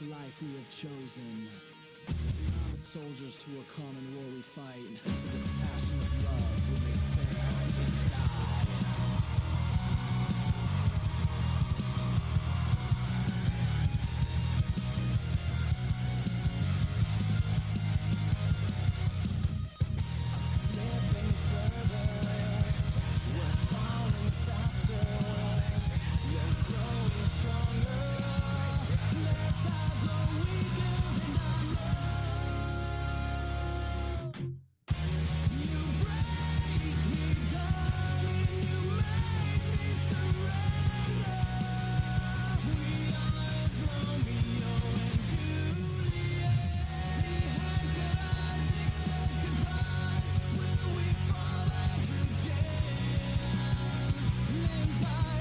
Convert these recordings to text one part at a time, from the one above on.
this life we have chosen. We're not soldiers to a common war we fight. To this passion of love we may fail and die. Slipping further, we're falling faster. We're growing stronger. Left eye grow weaker than I know. You break me down and you make me surrender. We are as Romeo and Juliet. Behind the eyes accept goodbyes. Will we fall back again? Live by as Romeo and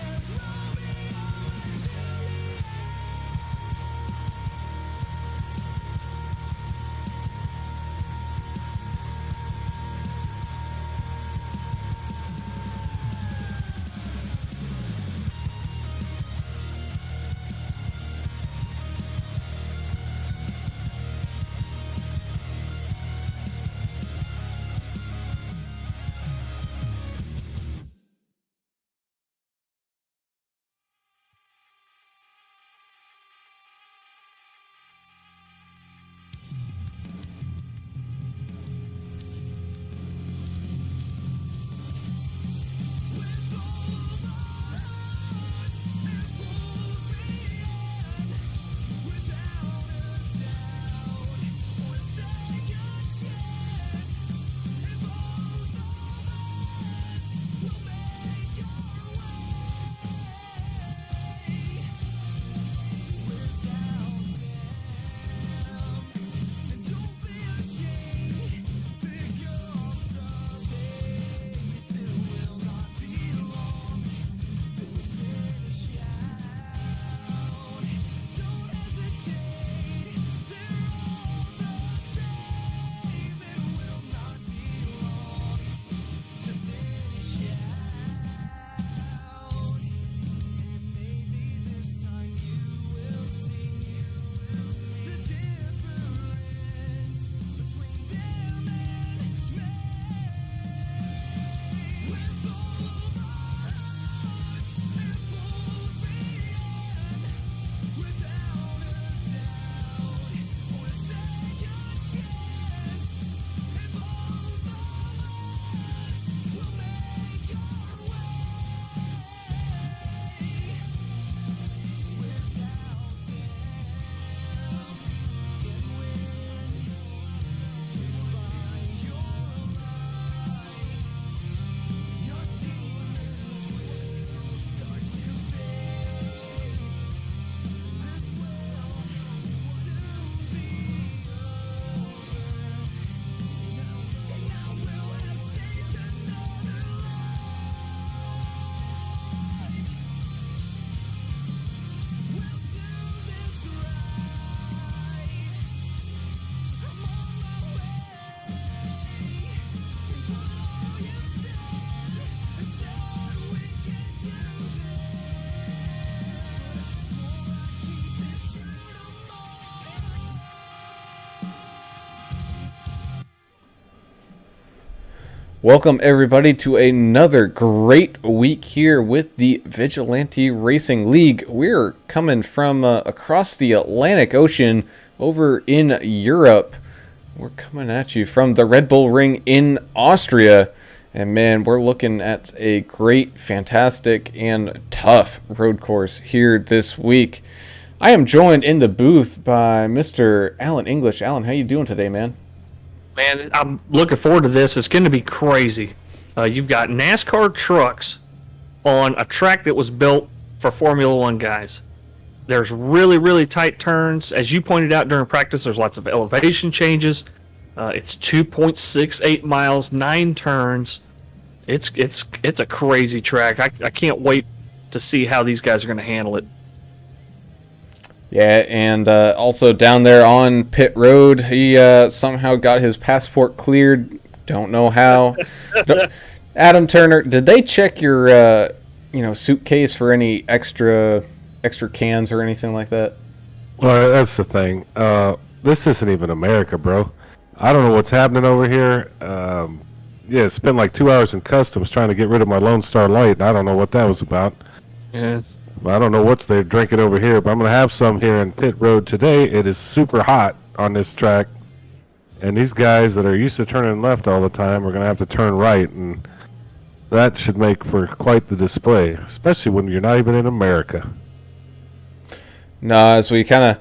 Juliet. Welcome everybody to another great week here with the Vigilante Racing League. We're coming from across the Atlantic Ocean over in Europe. We're coming at you from the Redbull Ring in Austria. And man, we're looking at a great, fantastic, and tough road course here this week. I am joined in the booth by Mr. Alan English. Alan, how you doing today, man? Man, I'm looking forward to this. It's going to be crazy. You've got NASCAR trucks on a track that was built for Formula One guys. There's really, really tight turns. As you pointed out during practice, there's lots of elevation changes. It's 2.68 miles, 9 turns. It's a crazy track. I can't wait to see how these guys are going to handle it. Yeah, and also down there on pit road, he somehow got his passport cleared. Don't know how. Adam Turner, did they check your suitcase for any extra cans or anything like that? Well, that's the thing. This isn't even America, bro. I don't know what's happening over here. Yeah, spent like 2 hours in customs trying to get rid of my Lone Star Light, and I don't know what that was about. Yeah. I don't know what's they're drinking over here, but I'm going to have some here in Pit Road today. It is super hot on this track, and these guys that are used to turning left all the time are going to have to turn right, and that should make for quite the display, especially when you're not even in America. Now, as we kind of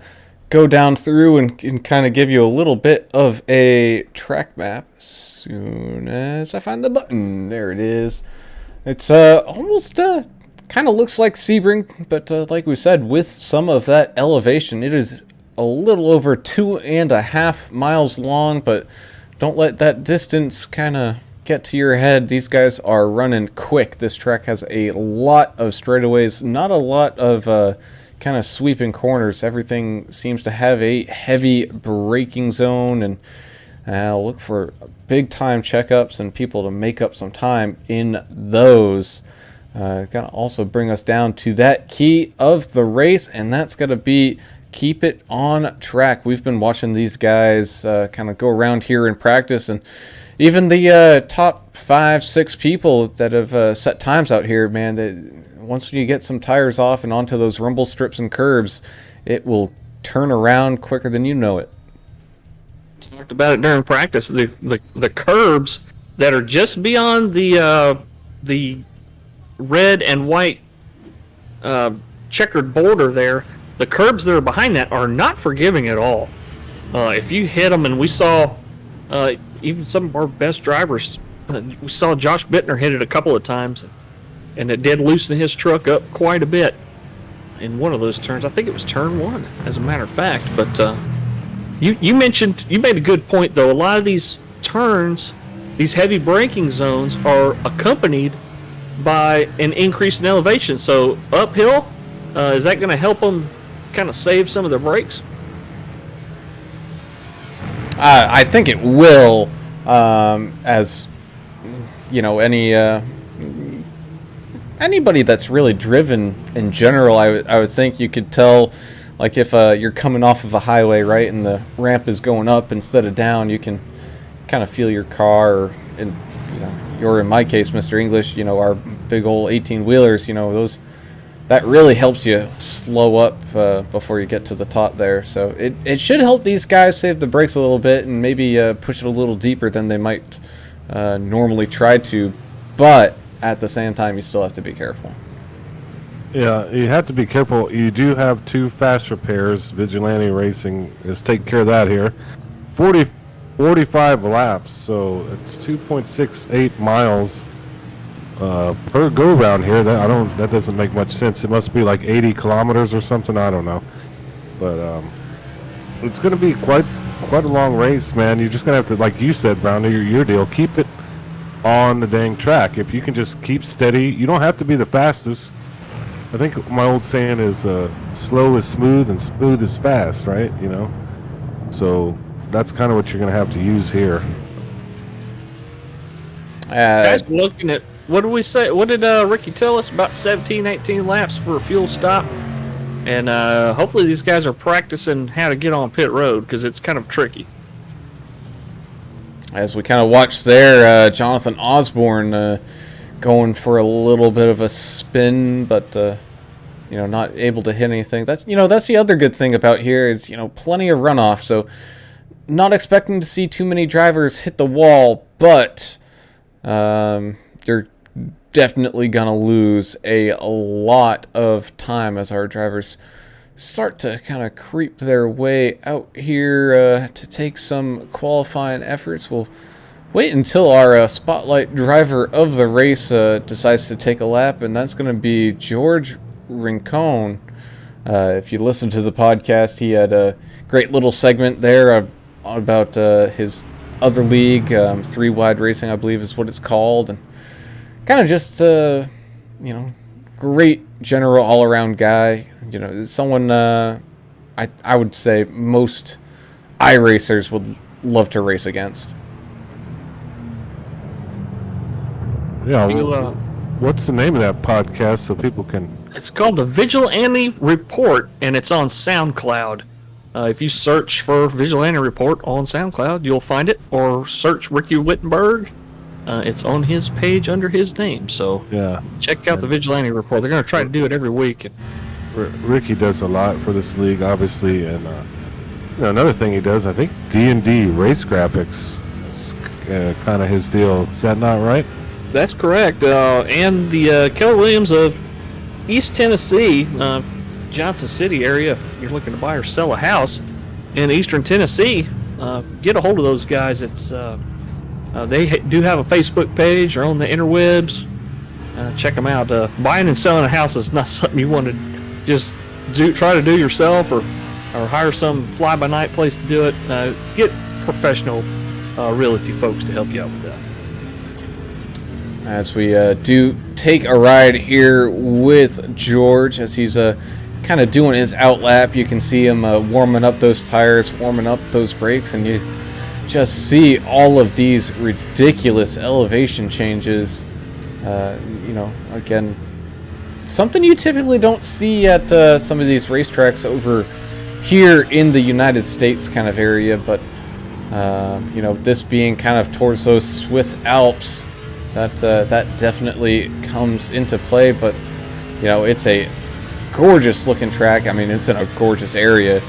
go down through and kind of give you a little bit of a track map, as soon as I find the button, there it is. It's almost kind of looks like Sebring, but like we said, with some of that elevation, it is a little over 2.5 miles long, but don't let that distance kind of get to your head. These guys are running quick. This track has a lot of straightaways, not a lot of kind of sweeping corners. Everything seems to have a heavy braking zone, and look for big time checkups and people to make up some time in those. Gonna also bring us down to that key of the race, and that's gonna be keep it on track. We've been watching these guys kind of go around here in practice, and even the top 5-6 people that have set times out here, man, once you get some tires off and onto those rumble strips and curbs, it will turn around quicker than you know it. Talked about it during practice. The curbs that are just beyond the red and white checkered border there, the curbs that are behind that are not forgiving at all. If you hit them, and we saw even some of our best drivers, we saw Josh Bittner hit it a couple of times, and it did loosen his truck up quite a bit in one of those turns. I think it was turn 1, as a matter of fact. But you made a good point, though. A lot of these turns, these heavy braking zones, are accompanied by an increase in elevation. So uphill, is that going to help them kind of save some of their brakes? I think it will, as you know, anybody that's really driven in general, I would think you could tell, like if you're coming off of a highway, right, and the ramp is going up instead of down, you can kind of feel your car, or in my case, Mr. English, our big old 18-wheelers, that really helps you slow up before you get to the top there. So it should help these guys save the brakes a little bit and maybe push it a little deeper than they might normally try to, but at the same time, you still have to be careful. Yeah, you have to be careful. You do have 2 fast repairs. Vigilante Racing is taking care of that here. 45 laps, so it's 2.68 miles per go round here. That doesn't make much sense. It must be like 80 kilometers or something. I don't know, but it's going to be quite a long race, man. You're just going to have to, like you said, Brown, your deal, keep it on the dang track. If you can just keep steady, you don't have to be the fastest. I think my old saying is slow is smooth and smooth is fast, right? So that's kind of what you're going to have to use here. Guys, looking at, what did we say? What did Ricky tell us? About 17, 18 laps for a fuel stop. And hopefully these guys are practicing how to get on pit road, because it's kind of tricky. As we kind of watch there, Jonathan Osborne going for a little bit of a spin, but not able to hit anything. That's the other good thing about here is plenty of runoff. So not expecting to see too many drivers hit the wall, but you're definitely gonna lose a lot of time as our drivers start to kind of creep their way out here to take some qualifying efforts. We'll wait until our spotlight driver of the race decides to take a lap, and that's going to be George Rincon. If you listen to the podcast, he had a great little segment there about his other league, 3 Wide Racing, I believe is what it's called, and kind of just great general all-around guy. Someone I would say most iRacers would love to race against. Yeah, What's the name of that podcast so people can? It's called the Vigilante Report, and it's on SoundCloud. If you search for Vigilante Report on SoundCloud, you'll find it, or search Ricky Wittenberg. It's on his page under his name, so Yeah, check out the Vigilante Report. They're going to try to do it every week. Ricky does a lot for this league, obviously, and another thing he does, I think D&D race graphics is kind of his deal. Is that not right? That's correct. And the Keller Williams of East Tennessee, Johnson City area, if you're looking to buy or sell a house in eastern Tennessee, get a hold of those guys. It's they do have a Facebook page. They're on the interwebs. Check them out. Buying and selling a house is not something you want to just try to do yourself or hire some fly-by-night place to do it. Get professional realty folks to help you out with that. As we do take a ride here with George, as he's kind of doing his outlap, you can see him warming up those tires, warming up those brakes, and you just see all of these ridiculous elevation changes. Again, something you typically don't see at some of these racetracks over here in the United States kind of area, but this being kind of towards those Swiss Alps, that definitely comes into play. But it's a gorgeous looking track. I mean, it's in a gorgeous area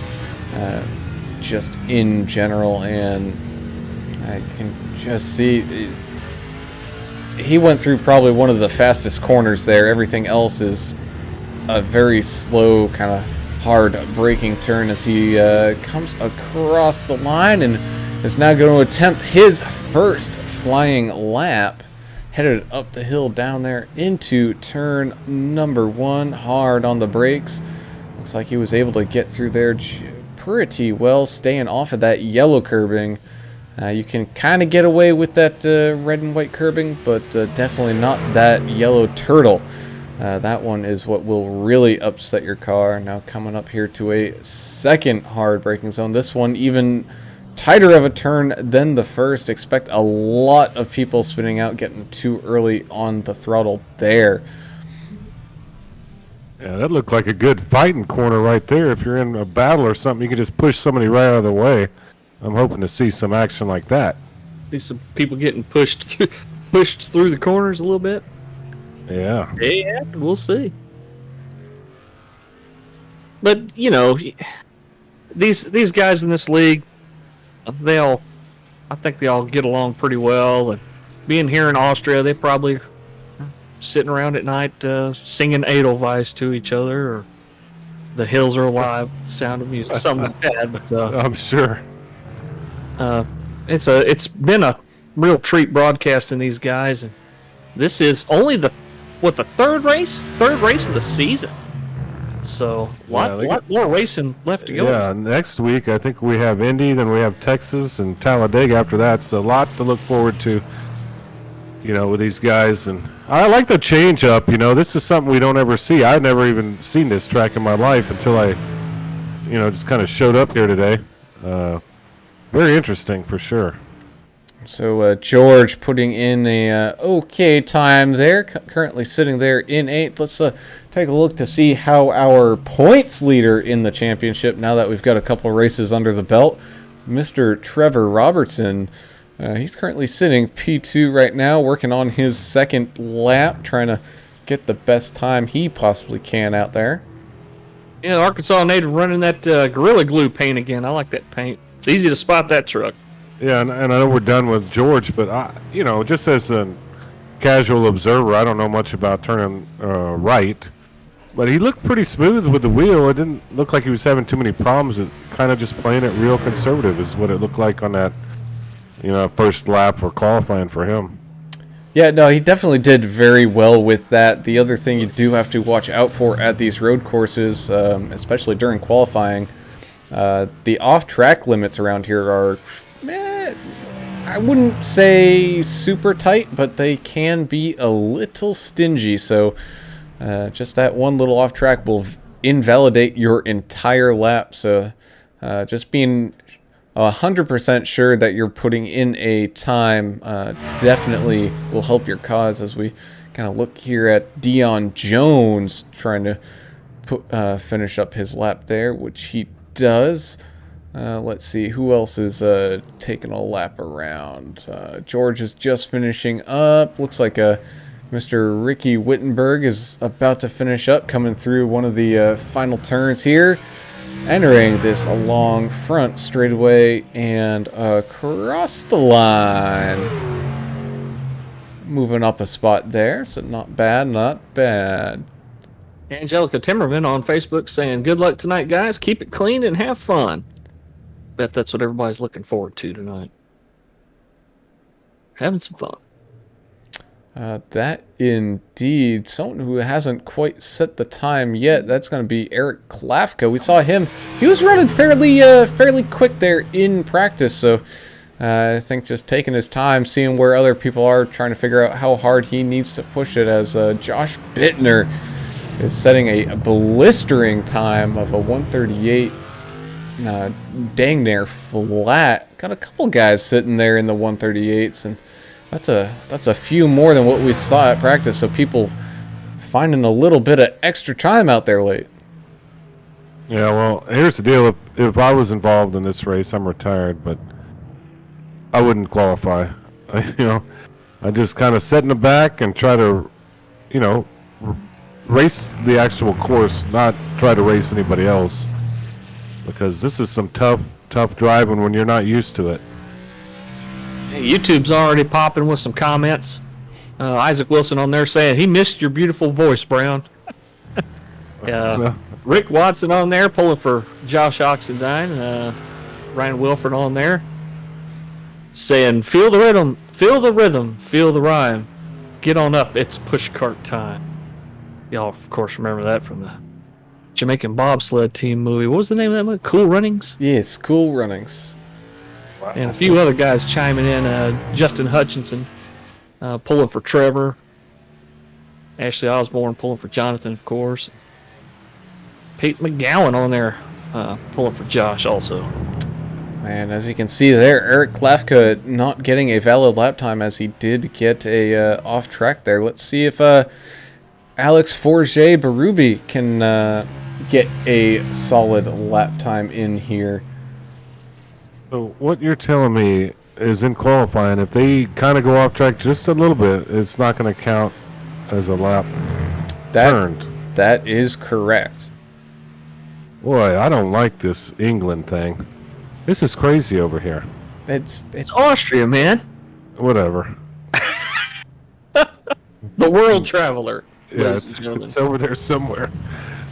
just in general, and you can just see he went through probably one of the fastest corners there. Everything else is a very slow, kind of hard braking turn as he comes across the line and is now going to attempt his first flying lap. Headed up the hill down there into turn number 1, hard on the brakes. Looks like he was able to get through there pretty well, staying off of that yellow curbing. You can kind of get away with that red and white curbing, but definitely not that yellow turtle. That one is what will really upset your car. Now coming up here to a second hard braking zone. This one even tighter of a turn than the first. Expect a lot of people spinning out, getting too early on the throttle there. Yeah, that looked like a good fighting corner right there. If you're in a battle or something, you can just push somebody right out of the way. I'm hoping to see some action like that. See some people getting pushed through the corners a little bit. Yeah. Yeah, we'll see. But these guys in this league, I think they all get along pretty well. And being here in Austria, they probably are sitting around at night singing Edelweiss to each other, or The Hills Are Alive, Sound of Music, something like that. But I'm sure. It's been a real treat broadcasting these guys, and this is only the third race of the season. So a lot more racing left to go. Yeah, next week I think we have Indy, then we have Texas and Talladega after that. So a lot to look forward to, with these guys. And I like the change up. This is something we don't ever see. I've never even seen this track in my life until I, just kind of showed up here today. Very interesting for sure. So George putting in a okay time there, currently sitting there in 8th. Let's take a look to see how our points leader in the championship, now that we've got a couple races under the belt, Mr. Trevor Robertson. He's currently sitting P2 right now, working on his second lap, trying to get the best time he possibly can out there. Yeah, Arkansas native running that Gorilla Glue paint again. I like that paint. It's easy to spot that truck. Yeah, and I know we're done with George, but just as a casual observer, I don't know much about turning right, but he looked pretty smooth with the wheel. It didn't look like he was having too many problems. It kind of just playing it real conservative is what it looked like on that, first lap or qualifying for him. Yeah, no, he definitely did very well with that. The other thing you do have to watch out for at these road courses, especially during qualifying, the off-track limits around here are, I wouldn't say super tight, but they can be a little stingy. So just that one little off-track will invalidate your entire lap. So just being 100% sure that you're putting in a time definitely will help your cause as we kind of look here at Dion Jones trying to finish up his lap there, which he does. Let's see, who else is taking a lap around? George is just finishing up. Looks like Mr. Ricky Wittenberg is about to finish up, coming through one of the final turns here. Entering this along front straightaway and across the line. Moving up a spot there, so not bad, not bad. Angelica Timmerman on Facebook saying, "Good luck tonight, guys. Keep it clean and have fun." Bet that's what everybody's looking forward to tonight. Having some fun. That indeed. Someone who hasn't quite set the time yet. That's going to be Eric Klafka. We saw him. He was running fairly quick there in practice. So I think just taking his time, seeing where other people are, trying to figure out how hard he needs to push it. As Josh Bittner is setting a blistering time of a 138. Dang near flat. Got a couple guys sitting there in the 138s, and that's a few more than what we saw at practice. So people finding a little bit of extra time out there late. Yeah, well, here's the deal. If I was involved in this race, I'm retired, but I wouldn't qualify. I just kind of sit in the back and try to, race the actual course, not try to race anybody else. Because this is some tough driving when you're not used to it. YouTube's already popping with some comments. Isaac Wilson on there saying he missed your beautiful voice, Brown. Rick Watson on there pulling for Josh Oxendine. Ryan Wilford on there saying, "Feel the rhythm, feel the rhythm, feel the rhyme. Get on up, it's push cart time." Y'all, of course, remember that from the Jamaican bobsled team movie. What was the name of that movie? Cool Runnings? Yes, Cool Runnings. Wow. And a few other guys chiming in. Justin Hutchinson pulling for Trevor. Ashley Osborne pulling for Jonathan, of course. Pete McGowan on there pulling for Josh also. And as you can see there, Eric Klafka not getting a valid lap time as he did get a off track there. Let's see if Alex Forget Barubi can get a solid lap time in here. So what you're telling me is in qualifying, if they kind of go off track just a little bit, it's not going to count as a lap turned. That is correct. Boy, I don't like this England thing. This is crazy over here. It's Austria, man. Whatever. The world traveler. Yeah, it's over there somewhere.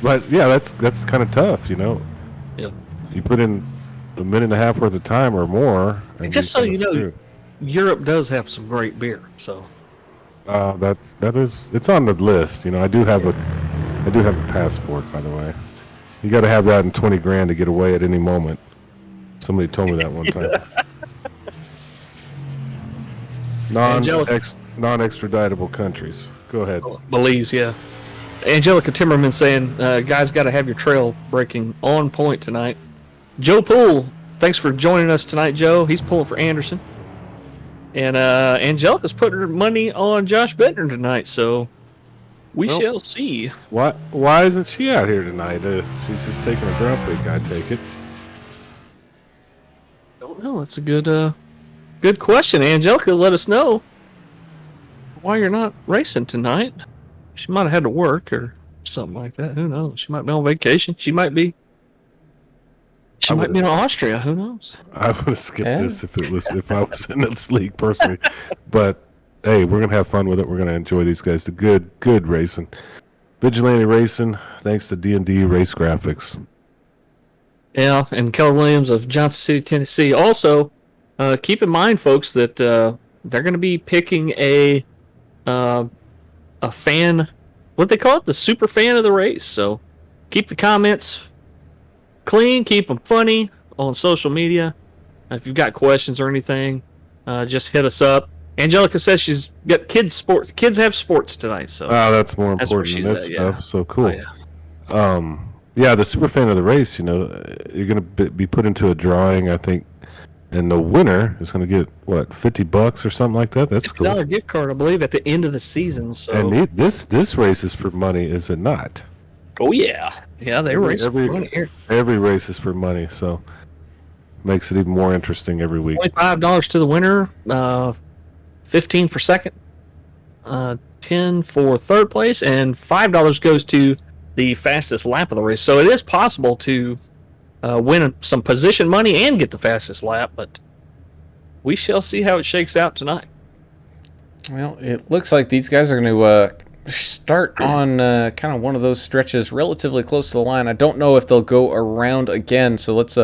But yeah, that's kind of tough, Yeah. You put in a minute and a half worth of time or more. And just so you know, Europe does have some great beer. So that is, it's on the list. I do have a passport, by the way. You got to have that in 20 grand to get away at any moment. Somebody told me that one time. Non-extraditable countries. Go ahead. Belize, yeah. Angelica Timmerman saying, guys got to have your trail breaking on point tonight. Joe Poole, thanks for joining us tonight, Joe. He's pulling for Anderson. And Angelica's putting her money on Josh Bittner tonight, so we shall see. Why isn't she out here tonight? She's just taking a Grand Prix, I take it. Don't know. That's a good question. Angelica, let us know why you're not racing tonight. She might have had to work or something like that. Who knows? She might be on vacation. She might be in Austria. Who knows? I would have skipped this if I was in this league personally. But hey, we're gonna have fun with it. We're gonna enjoy these guys. The good racing, Vigilante racing. Thanks to D&D Race Graphics. Yeah, and Keller Williams of Johnson City, Tennessee. Also, keep in mind, folks, that they're going to be picking a fan, what they call it, the super fan of the race. So keep the comments clean, keep them funny on social media. If you've got questions or anything, just hit us up. Angelica says she's got kids sports. Kids have sports tonight, so that's more important than this stuff. Yeah. So cool. Oh, yeah, the super fan of the race. You're going to be put into a drawing. I think And the winner is going to get what, $50 or something like that. That's cool. $50 gift card, I believe, at the end of the season. So, And this race is for money, is it not? oh yeah, they race for money here. Every race is for money, so makes it even more interesting every week. $25 to the winner, 15 for second, 10 for third place, and $5 goes to the fastest lap of the race. So it is possible to win some position money and get the fastest lap, but we shall see how it shakes out tonight. Well, it looks like these guys are going to start on kind of one of those stretches relatively close to the line. I don't know if they'll go around again, so let's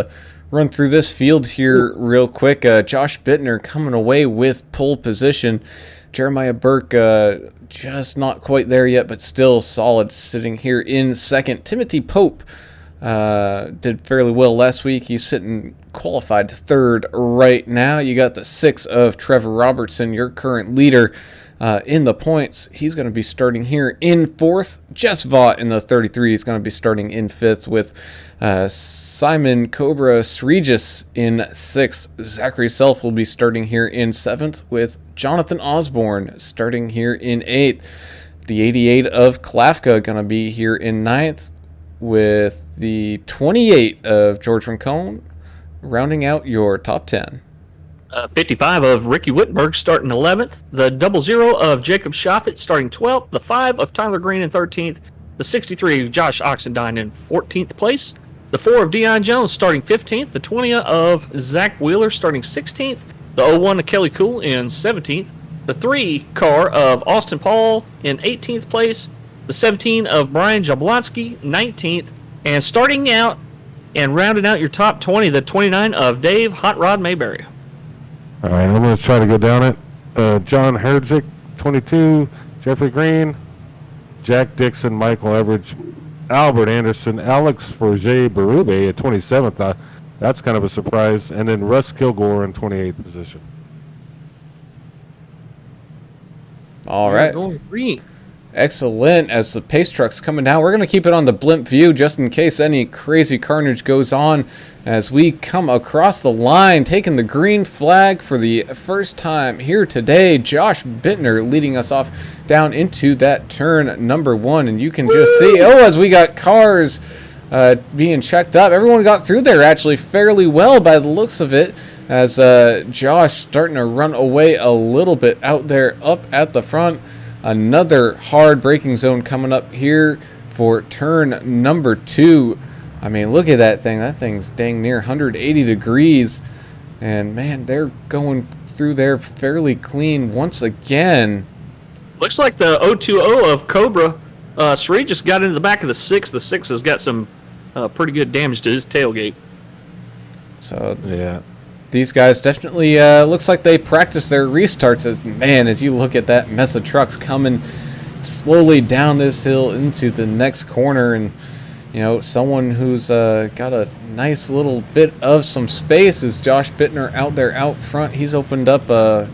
run through this field here real quick. Josh Bittner coming away with pole position. Jeremiah Burke just not quite there yet, but still solid, sitting here in second. Timothy Pope did fairly well last week. He's sitting qualified to third right now. You got the 6 of Trevor Robertson, your current leader in the points. He's going to be starting here in fourth. Jess Vaught in the 33 is going to be starting in fifth, with Simon Cobra Sregis in sixth. Zachary Self will be starting here in seventh, with Jonathan Osborne starting here in eighth. The 88 of Klafka going to be here in ninth, with the 28 of George Rincon rounding out your top 10. 55 of Ricky Wittenberg starting 11th. The 00 of Jacob Schaffet starting 12th. The 5 of Tyler Green in 13th. The 63 of Josh Oxendine in 14th place. The 4 of Deion Jones starting 15th. The 20 of Zach Wheeler starting 16th. The 01 of Kelly Cool in 17th. The 3 car of Austin Paul in 18th place. The 17 of Brian Jablonski, 19th. And starting out and rounding out your top 20, the 29 of Dave Hot Rod Mayberry. All right, I'm going to try to go down it. John Herdzik, 22. Jeffrey Green. Jack Dixon, Michael Everidge, Albert Anderson, Alex Forget Berube at 27th. That's kind of a surprise. And then Russ Kilgore in 28th position. All right. Going green. Excellent. As the pace truck's coming down, we're going to keep it on the blimp view just in case any crazy carnage goes on as we come across the line, taking the green flag for the first time here today. Josh Bittner leading us off down into that turn number 1, and you can just see, as we got cars being checked up. Everyone got through there actually fairly well by the looks of it, as Josh starting to run away a little bit out there up at the front. Another hard braking zone coming up here for turn number 2. I mean, look at that thing. That thing's dang near 180 degrees. And, man, they're going through there fairly clean once again. Looks like the 020 of Cobra Sri just got into the back of the 6. The 6 has got some pretty good damage to his tailgate. So, Yeah. these guys definitely looks like they practice their restarts. As you look at that mess of trucks coming slowly down this hill into the next corner, and someone who's got a nice little bit of some space is Josh Bittner out there out front. He's opened up a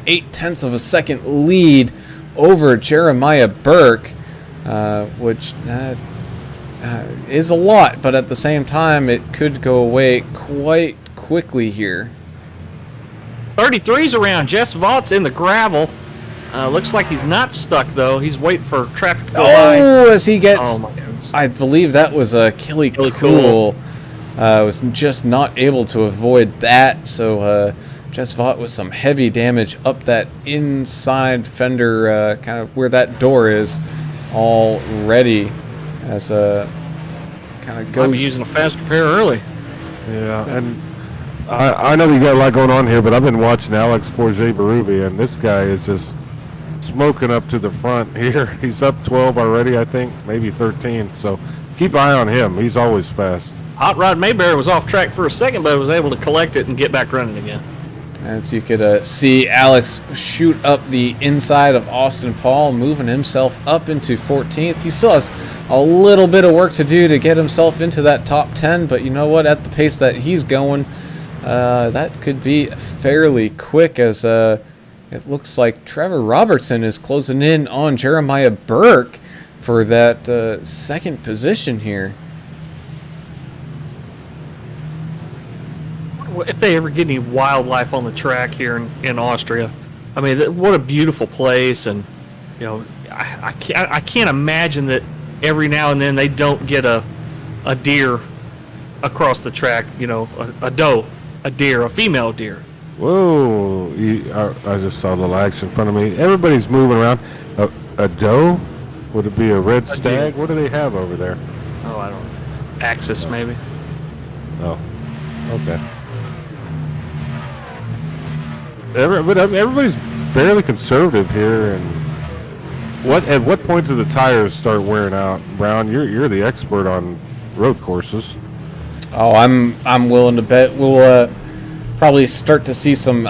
0.8 of a second lead over Jeremiah Burke, which is a lot, but at the same time it could go away quite quickly here. 33's around. Jess Vaught's in the gravel. Looks like he's not stuck, though. He's waiting for traffic to go by. As he gets... Oh, my goodness. I believe that was a Kelly Cool. Was just not able to avoid that, so Jess Vaught with some heavy damage up that inside fender, kind of where that door is already, as kind of goes... Might be using a fast repair early. Yeah, and I know we got a lot going on here, but I've been watching Alex Forget Berube, and this guy is just smoking up to the front here. He's up 12 already, I think, maybe 13. So keep an eye on him. He's always fast. Hot Rod Mayberry was off track for a second, but was able to collect it and get back running again. As you could see Alex shoot up the inside of Austin Paul, moving himself up into 14th. He still has a little bit of work to do to get himself into that top 10, but you know what? At the pace that he's going, that could be fairly quick, as it looks like Trevor Robertson is closing in on Jeremiah Burke for that second position here. if they ever get any wildlife on the track here in Austria. I mean, what a beautiful place, and I can't imagine that every now and then they don't get a deer across the track. A doe, a deer, a female deer. Whoa! I just saw a little action in front of me. Everybody's moving around. A doe? Would it be a red stag? What do they have over there? Oh, I don't know. Axis, maybe. Oh, okay. Everybody's fairly conservative here, and at what point do the tires start wearing out? Brown, you're the expert on road courses. Oh, I'm willing to bet we'll probably start to see some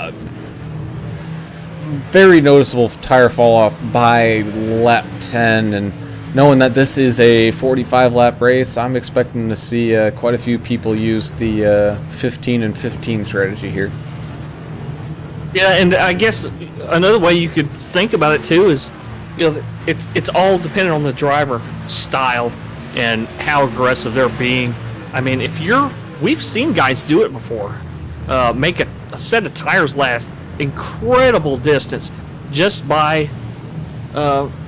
very noticeable tire fall off by lap 10, and knowing that this is a 45 lap race, I'm expecting to see quite a few people use the 15 and 15 strategy here. Yeah, and I guess another way you could think about it too is, it's all dependent on the driver style and how aggressive they're being. I mean, we've seen guys do it before, make a set of tires last incredible distance just by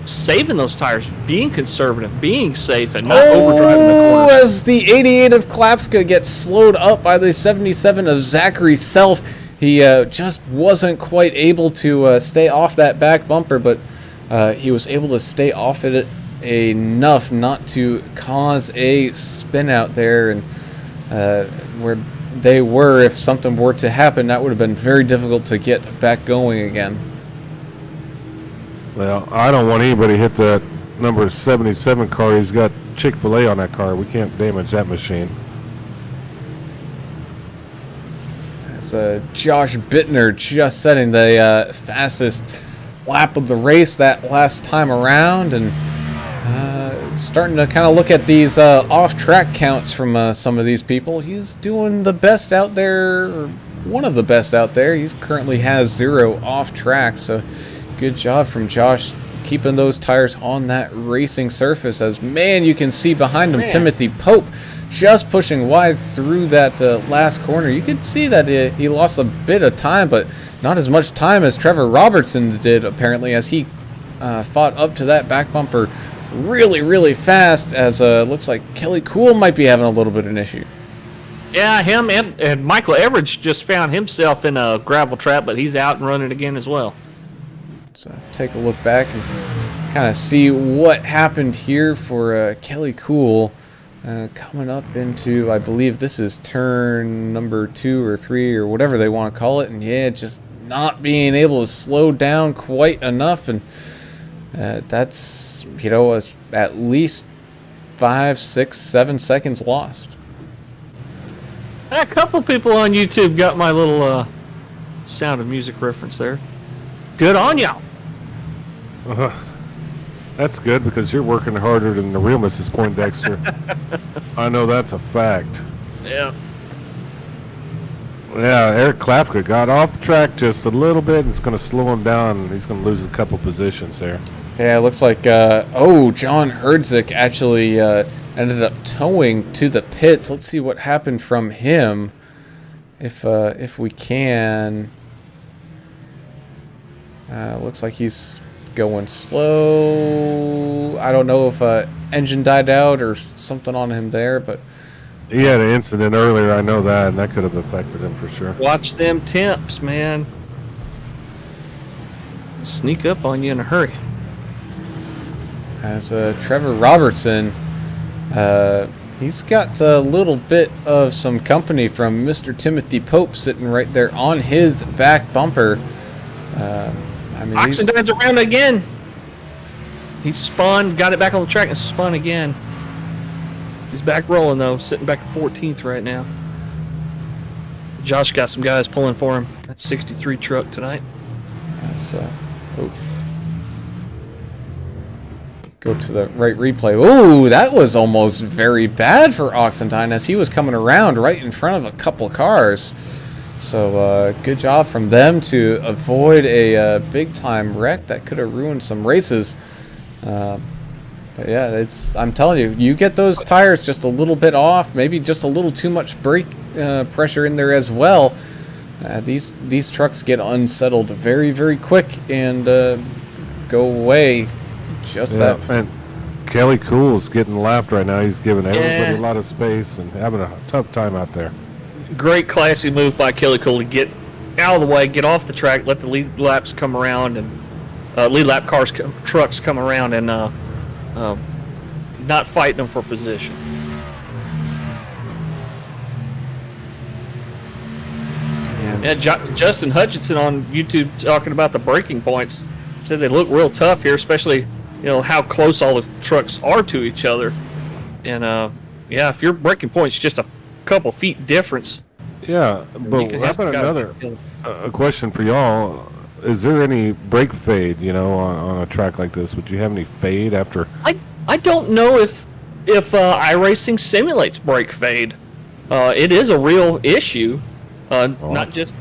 saving those tires, being conservative, being safe, and not overdriving the corners. As the 88 of Klapka gets slowed up by the 77 of Zachary Self, he just wasn't quite able to stay off that back bumper, but he was able to stay off it enough not to cause a spin out there, and where they were, if something were to happen, that would have been very difficult to get back going again. Well, I don't want anybody to hit that number 77 car. He's got Chick-fil-A on that car. We can't damage that machine. That's Josh Bittner just setting the fastest lap of the race that last time around, and starting to kind of look at these off-track counts from some of these people. He's doing the best out there, or one of the best out there. He currently has 0 off-track, so good job from Josh keeping those tires on that racing surface. As, man, you can see behind him Timothy Pope just pushing wide through that last corner. You could see that he lost a bit of time, but not as much time as Trevor Robertson did, apparently, as he fought up to that back bumper really, really fast, as looks like Kelly Cool might be having a little bit of an issue. Yeah, him and Michael Everidge just found himself in a gravel trap, but he's out and running again as well. So take a look back and kind of see what happened here for Kelly Cool coming up into, I believe this is turn number 2 or 3 or whatever they want to call it, and yeah, just not being able to slow down quite enough, and that's, at least 5, 6, 7 seconds lost. A couple people on YouTube got my little Sound of Music reference there. Good on y'all. That's good, because you're working harder than the real Mrs. Poindexter. I know that's a fact. Yeah. Yeah, Eric Klapka got off track just a little bit, and it's going to slow him down. He's going to lose a couple positions there. Yeah, it looks like, John Herdzik actually ended up towing to the pits. Let's see what happened from him, if we can. Looks like he's going slow. I don't know if engine died out or something on him there, but he had an incident earlier, I know that, and that could have affected him for sure. Watch them temps, man. Sneak up on you in a hurry. As Trevor Robertson, he's got a little bit of some company from Mr. Timothy Pope sitting right there on his back bumper. Oxendine's around again. He spun, got it back on the track, and spun again. He's back rolling, though, sitting back at 14th right now. Josh got some guys pulling for him. That's 63 truck tonight. That's go to the right replay. Ooh, that was almost very bad for Oxendine, as he was coming around right in front of a couple cars. So good job from them to avoid a big-time wreck that could have ruined some races. But yeah, I'm telling you, you get those tires just a little bit off, maybe just a little too much brake pressure in there as well. These trucks get unsettled very, very quick and go away. Just Yeah, that. and Kelly Cool is getting lapped right now. He's giving everybody a lot of space and having a tough time out there. Great classy move by Kelly Cool to get out of the way, get off the track, let the lead laps come around, and lead lap trucks come around, and not fighting them for position. Yeah, Justin Hutchinson on YouTube talking about the braking points said they look real tough here, especially how close all the trucks are to each other. And yeah, if your braking point's just a couple feet difference. Yeah, but how about another a question for y'all? Is there any brake fade, on a track like this? Would you have any fade after? I don't know if iRacing simulates brake fade. It is a real issue. Not just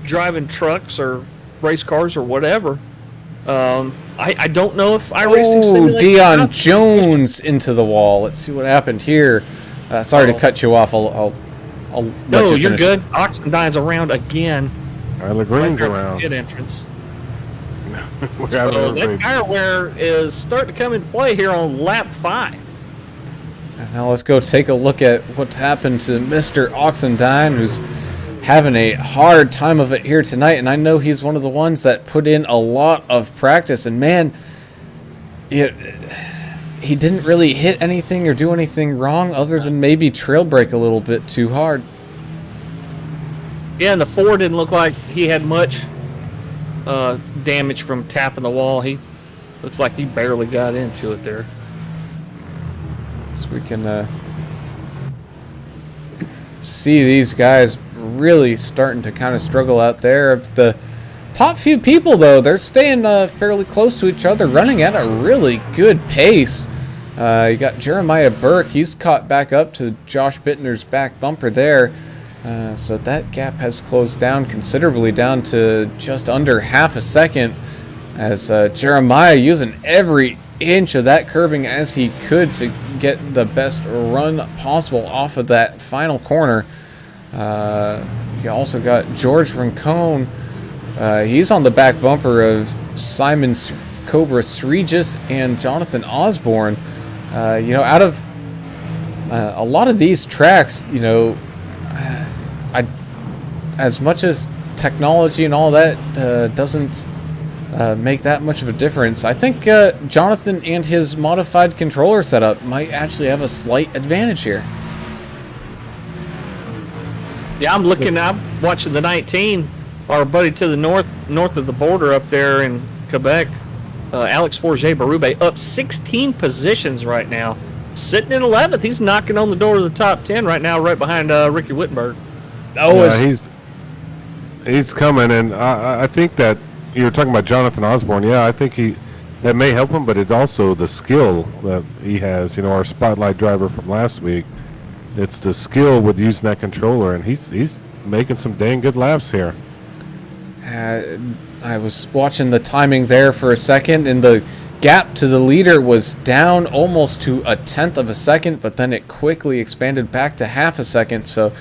driving trucks or race cars or whatever. I don't know if iRacing simulates. Dion Jones into the wall. Let's see what happened here. Sorry to cut you off. I'll let you finish. You're good. Oxendine's around again. Tyler Green's around. Pit entrance. So that tire wear is starting to come into play here on lap 5. Now let's go take a look at what's happened to Mr. Oxendine, who's having a hard time of it here tonight. And I know he's one of the ones that put in a lot of practice. And man, he didn't really hit anything or do anything wrong other than maybe trail brake a little bit too hard. Yeah, and the Ford didn't look like he had much damage from tapping the wall. He looks like he barely got into it there. So we can see these guys really starting to kind of struggle out there. The top few people, though, they're staying fairly close to each other, running at a really good pace. You got Jeremiah Burke. He's caught back up to Josh Bittner's back bumper there. So that gap has closed down considerably, down to just under half a second, as Jeremiah using every inch of that curbing as he could to get the best run possible off of that final corner. You also got George Rincon. He's on the back bumper of Simon Cobra Sregis and Jonathan Osborne. Out of a lot of these tracks, as much as technology and all that doesn't make that much of a difference, I think Jonathan and his modified controller setup might actually have a slight advantage here. Yeah, I'm watching the 19. Our buddy to the north of the border up there in Quebec, Alex Forget-Barubé, up 16 positions right now. Sitting in 11th. He's knocking on the door of the top 10 right now, right behind Ricky Wittenberg. He's coming, and I think that you were talking about Jonathan Osborne. Yeah, I think that may help him, but it's also the skill that he has. Our spotlight driver from last week. It's the skill with using that controller, and he's making some dang good laps here. I was watching the timing there for a second, and the gap to the leader was down almost to a tenth of a second, but then it quickly expanded back to half a second. So,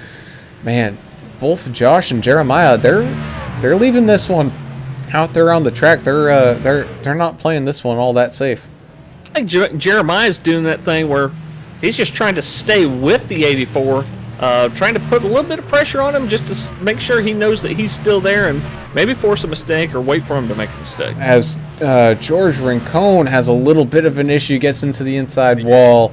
man, both Josh and Jeremiah, they're leaving this one out there on the track. They're not playing this one all that safe. I think Jeremiah's doing that thing where he's just trying to stay with the 84, trying to put a little bit of pressure on him just to make sure he knows that he's still there and maybe force a mistake or wait for him to make a mistake. As George Rincon has a little bit of an issue, gets into the inside wall.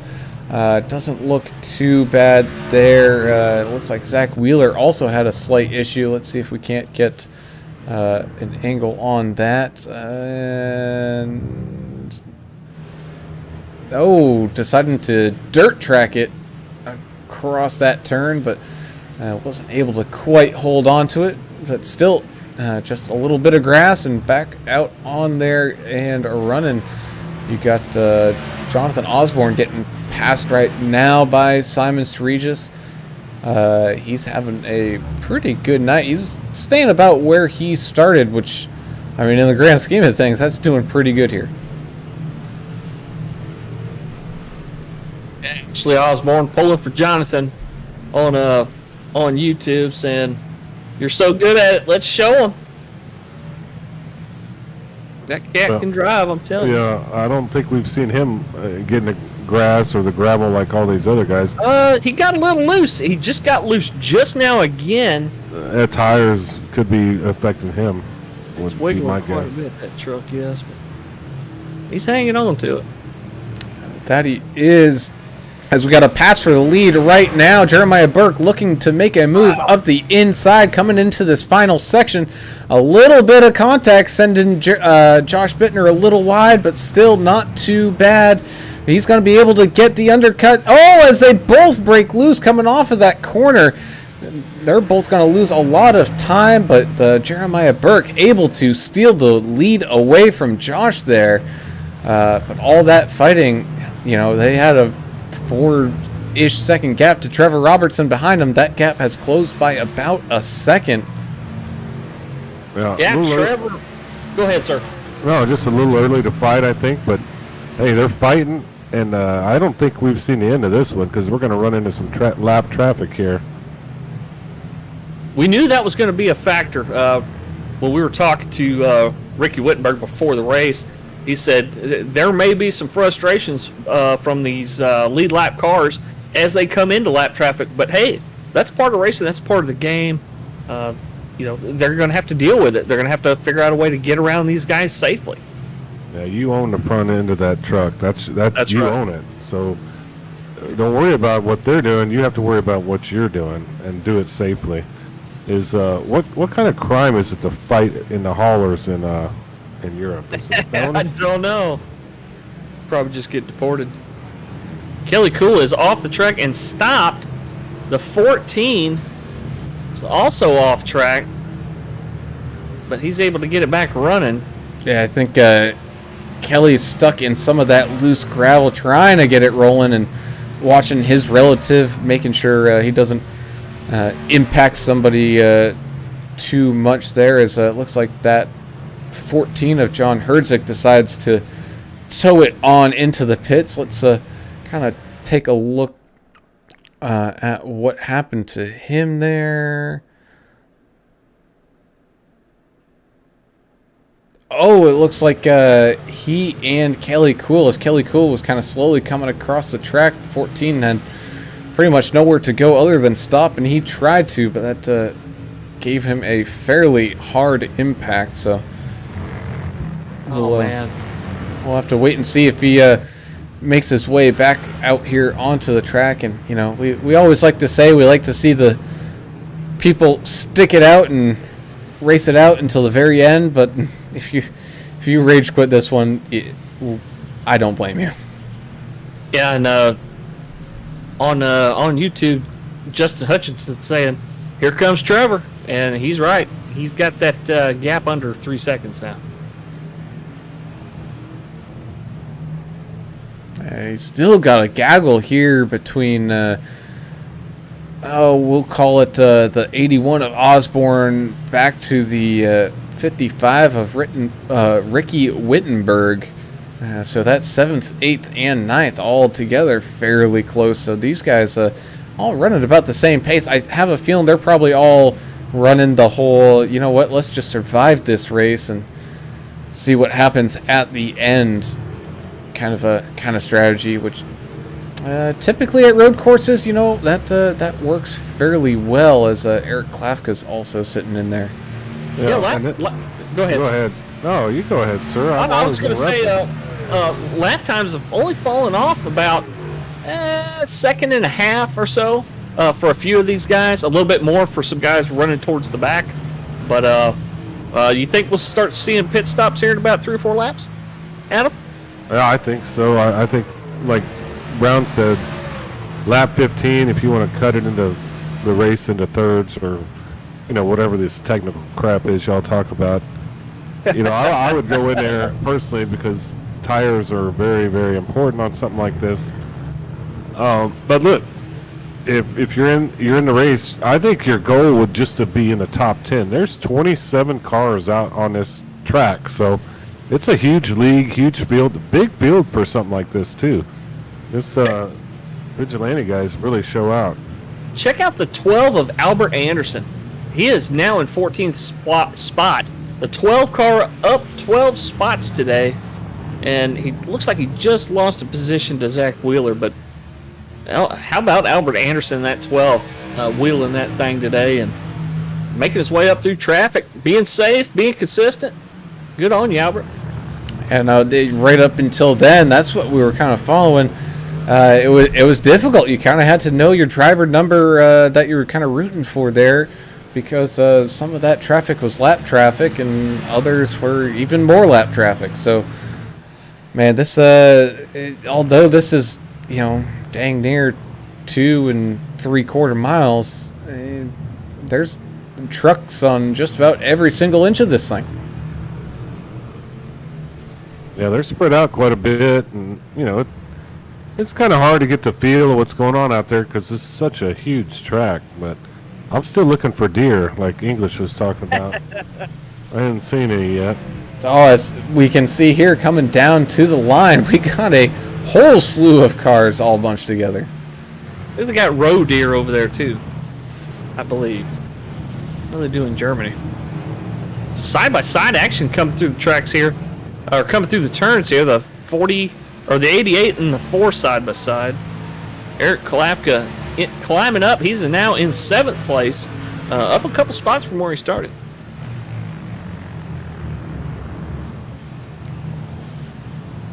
Doesn't look too bad there. It looks like Zach Wheeler also had a slight issue. Let's see if we can't get an angle on that. Deciding to dirt track it across that turn, but wasn't able to quite hold on to it. But still, just a little bit of grass and back out on there and running. You got Jonathan Osborne getting passed right now by Simon Sregis. He's having a pretty good night. He's staying about where he started, which, I mean, in the grand scheme of things, that's doing pretty good here. Actually, Osborne pulling for Jonathan on on YouTube saying, "You're so good at it, let's show them." That cat can drive, I'm telling you. Yeah, I don't think we've seen him getting the grass or the gravel like all these other guys. He got a little loose. He just got loose just now again. Tires could be affecting him. It's would be my wiggling quite a guess. bit, that truck, yes. But he's hanging on to it. That he is. As we got a pass for the lead right now, Jeremiah Burke looking to make a move up the inside, coming into this final section. A little bit of contact, sending Josh Bittner a little wide, but still not too bad. He's going to be able to get the undercut. Oh, as they both break loose coming off of that corner. They're both going to lose a lot of time, but Jeremiah Burke able to steal the lead away from Josh there. But all that fighting, they had a 4-ish second gap to Trevor Robertson behind him. That gap has closed by about a second. Yeah, Trevor. Go ahead, sir. No, just a little early to fight, I think. But, hey, they're fighting, and I don't think we've seen the end of this one because we're going to run into some lap traffic here. We knew that was going to be a factor. When we were talking to Ricky Wittenberg before the race, he said there may be some frustrations from these lead lap cars as they come into lap traffic. But hey, that's part of racing. That's part of the game. They're going to have to deal with it. They're going to have to figure out a way to get around these guys safely. Yeah, you own the front end of that truck. That's you right. own it. So don't worry about what they're doing. You have to worry about what you're doing and do it safely. Is what kind of crime is it to fight in the haulers in Europe? Is it felony? I don't know. Probably just get deported. Kelly Cool is off the track and stopped. The 14 is also off track, but he's able to get it back running. Yeah, I think Kelly's stuck in some of that loose gravel trying to get it rolling and watching his relative, making sure he doesn't impact somebody too much there, as it looks like that 14 of John Herzig decides to tow it on into the pits. Let's kind of take a look at what happened to him there. Oh, it looks like he and Kelly Cool, as Kelly Cool was kind of slowly coming across the track. 14 had pretty much nowhere to go other than stop, and he tried to, but that gave him a fairly hard impact. So man. We'll have to wait and see if he makes his way back out here onto the track. And we always like to say we like to see the people stick it out and race it out until the very end. But if you rage quit this one, I don't blame you. Yeah, and on YouTube, Justin Hutchinson's saying, "Here comes Trevor," and he's right. He's got that gap under 3 seconds now. He's still got a gaggle here between, we'll call it the 81 of Osborne back to the 55 of Ricky Wittenberg. So that's 7th, 8th, and 9th all together fairly close. So these guys all running about the same pace. I have a feeling they're probably all running the whole, let's just survive this race and see what happens at the end kind of strategy, which typically at road courses, that works fairly well, as Eric Klafka's also sitting in there. Go ahead. Go ahead. No, you go ahead, sir. I was going to say lap times have only fallen off about a second and a half or so for a few of these guys. A little bit more for some guys running towards the back. But you think we'll start seeing pit stops here in about 3 or 4 laps, Adam? Yeah, I think so. I think, like Brown said, lap 15, if you want to cut it into the race into thirds or, whatever this technical crap is y'all talk about. I would go in there personally because tires are very, very important on something like this. But look, if you're in the race, I think your goal would just to be in the top 10. There's 27 cars out on this track, so it's a huge league, huge field, big field for something like this too. This Vigilante guys really show out. check out the 12 of Albert Anderson. He is now in 14th spot. The 12 car up 12 spots today, and he looks like he just lost a position to Zach Wheeler. But how about Albert Anderson, that 12, wheeling that thing today and making his way up through traffic, being safe, being consistent. Good on you, Albert. And right up until then, that's what we were kind of following. It was difficult. You kind of had to know your driver number that you were kind of rooting for there, because some of that traffic was lap traffic and others were even more lap traffic. So, man, this although this is, dang near 2 3/4 miles, there's trucks on just about every single inch of this thing. Yeah, they're spread out quite a bit, and it's kind of hard to get the feel of what's going on out there because it's such a huge track. But I'm still looking for deer, like English was talking about. I haven't seen any yet. Oh, as we can see here, coming down to the line, we got a whole slew of cars all bunched together. They got roe deer over there too, I believe. What do they do in Germany? Side-by-side action coming through the tracks here, or coming through the turns here. The 40 or the 88 and the 4 side-by-side. Eric Kalafka climbing up. He's now in 7th place, up a couple spots from where he started.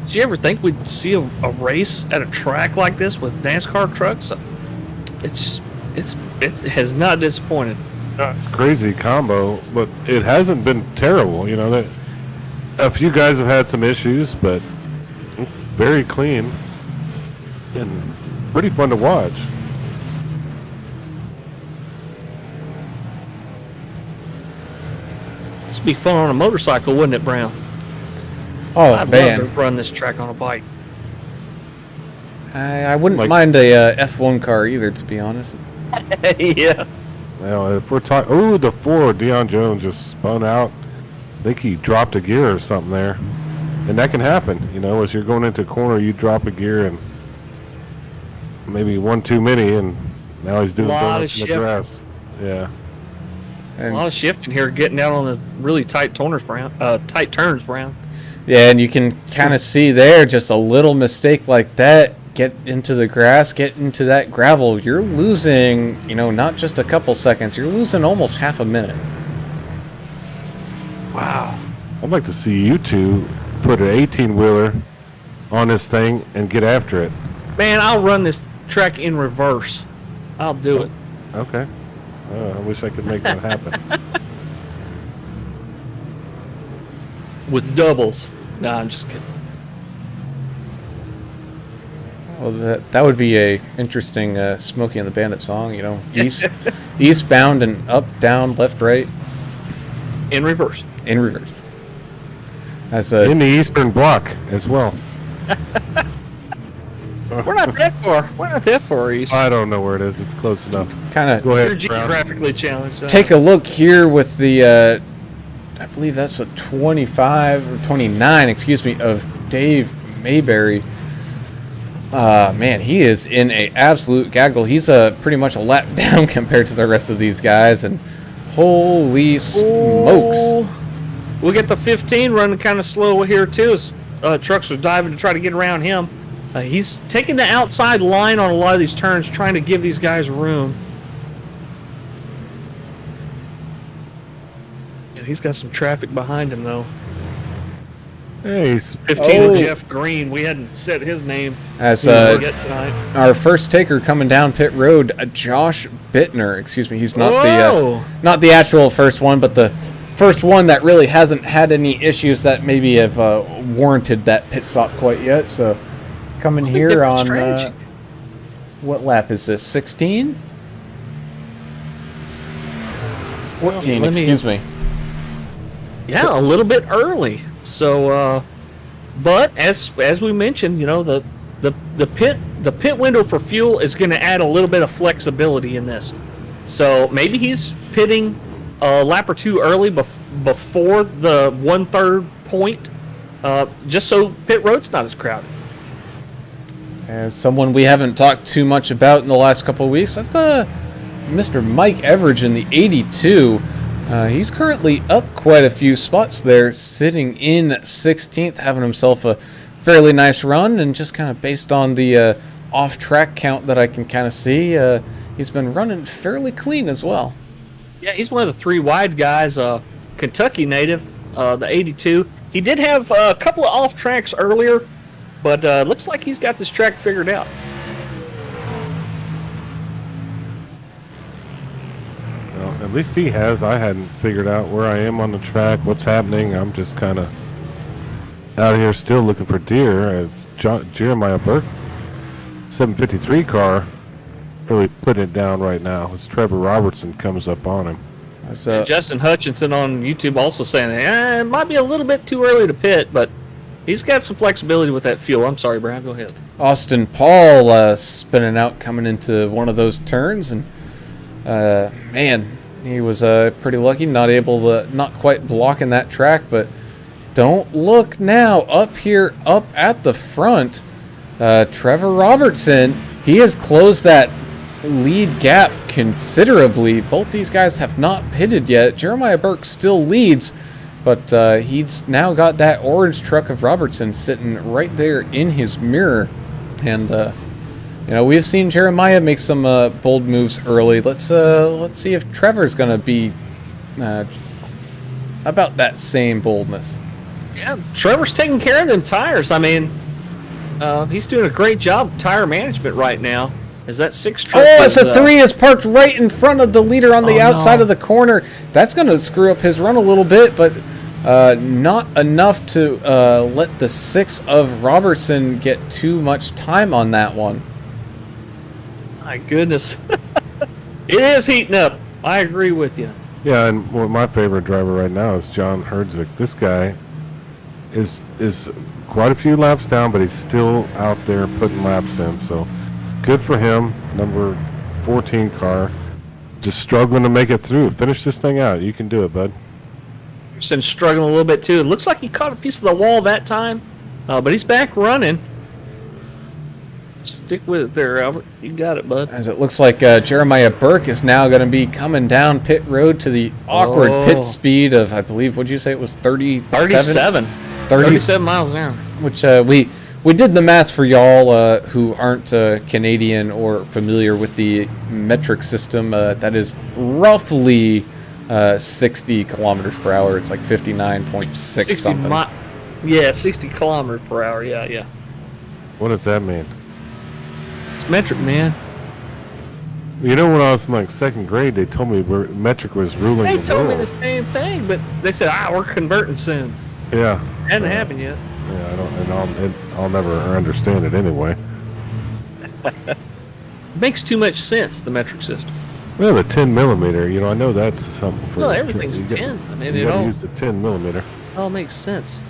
Did you ever think we'd see a race at a track like this with NASCAR trucks? It has not disappointed. It's a crazy combo, but it hasn't been terrible. That a few guys have had some issues, but very clean and pretty fun to watch. This would be fun on a motorcycle, wouldn't it, Brown? Oh, I'd man. love to run this track on a bike. I wouldn't mind a F1 car either, to be honest. Yeah. Now, if we're talking, the 4 Deion Jones just spun out. I think he dropped a gear or something there, and that can happen. As you're going into a corner, you drop a gear and maybe one too many, and now he's doing donuts in the grass. Yeah. A lot of shifting here, getting out on the really tight turns, Brown. Yeah, and you can kind of see there, just a little mistake like that, get into the grass, get into that gravel, you're losing, not just a couple seconds, you're losing almost half a minute. Wow. I'd like to see you two put an 18-wheeler on this thing and get after it. Man, I'll run this track in reverse. I'll do it. Okay. I wish I could make that happen. With doubles. No, I'm just kidding. Well, that would be a interesting Smokey and the Bandit song, eastbound and up, down, left, right. In reverse. In reverse. In the Eastern Bloc as well. We're not that far east. I don't know where it is. It's close enough. Kind of. Go ahead. You're geographically challenged. Take a look here with the, I believe that's a 25 or 29, of Dave Mayberry. Man, he is in a absolute gaggle. He's pretty much a lap down compared to the rest of these guys, and holy smokes. We'll get the 15 running kind of slow here too, as trucks are diving to try to get around him. He's taking the outside line on a lot of these turns, trying to give these guys room. And he's got some traffic behind him, though. Hey, he's 15 Jeff Green. We hadn't said his name As yet tonight. our first taker coming down pit road, Josh Bittner. Excuse me, he's not not the actual first one, but the first one that really hasn't had any issues that maybe have warranted that pit stop quite yet. So coming here on what lap is this? 16? 14, excuse me. Yeah, a little bit early. So, but as we mentioned, the pit window for fuel is going to add a little bit of flexibility in this. So maybe he's pitting a lap or two early before the 1/3 point, just so pit road's not as crowded. As someone we haven't talked too much about in the last couple of weeks, that's Mr. Mike Everidge in the 82. He's currently up quite a few spots there, sitting in 16th, having himself a fairly nice run, and just kind of based on the off-track count that I can kind of see, he's been running fairly clean as well. Yeah, he's one of the 3 wide guys, Kentucky native, the 82. He did have a couple of off tracks earlier, but looks like he's got this track figured out. Well, at least he has. I hadn't figured out where I am on the track, what's happening. I'm just kind of out here still looking for deer. Jeremiah Burke, 753 car, really putting it down right now as Trevor Robertson comes up on him. And Justin Hutchinson on YouTube also saying it might be a little bit too early to pit, but he's got some flexibility with that fuel. I'm sorry, Brian. Go ahead. Austin Paul spinning out coming into one of those turns, and man, he was pretty lucky, not quite blocking that track. But don't look now up here, up at the front. Trevor Robertson, he has closed that lead gap considerably. Both these guys have not pitted yet. Jeremiah Burke still leads, but he's now got that orange truck of Robertson sitting right there in his mirror. And we've seen Jeremiah make some bold moves early. Let's see if Trevor's gonna be about that same boldness. Yeah, Trevor's taking care of them tires. I mean, he's doing a great job of tire management right now. Is that 6 truck? Oh, it's a 3 is parked right in front of the leader on the outside of the corner. That's going to screw up his run a little bit, but not enough to let the 6 of Robertson get too much time on that one. My goodness. It is heating up. I agree with you. Yeah, and my favorite driver right now is John Herdzik. This guy is quite a few laps down, but he's still out there putting laps in, so good for him. Number 14 car, just struggling to make it through. Finish this thing out. You can do it, bud. Been struggling a little bit too. It looks like he caught a piece of the wall that time, but he's back running. Stick with it there, Albert. You got it, bud. As it looks like Jeremiah Burke is now going to be coming down pit road to the awkward pit speed of, I believe, what'd you say it was, 37 miles an hour. Which we did the math for y'all who aren't Canadian or familiar with the metric system. That is roughly 60 kilometers per hour. It's like 59.6 something. 60 kilometers per hour. Yeah. What does that mean? It's metric, man. You know, when I was in like 2nd grade, they told me metric was ruling the world. They told me the same thing, but they said, we're converting soon. Yeah. Hasn't happened yet. Yeah, I'll never understand it anyway. It makes too much sense, the metric system. Well, the 10 millimeter, I know that's something for. Well, everything's 10. I mean, you gotta use the 10 millimeter. It all makes sense.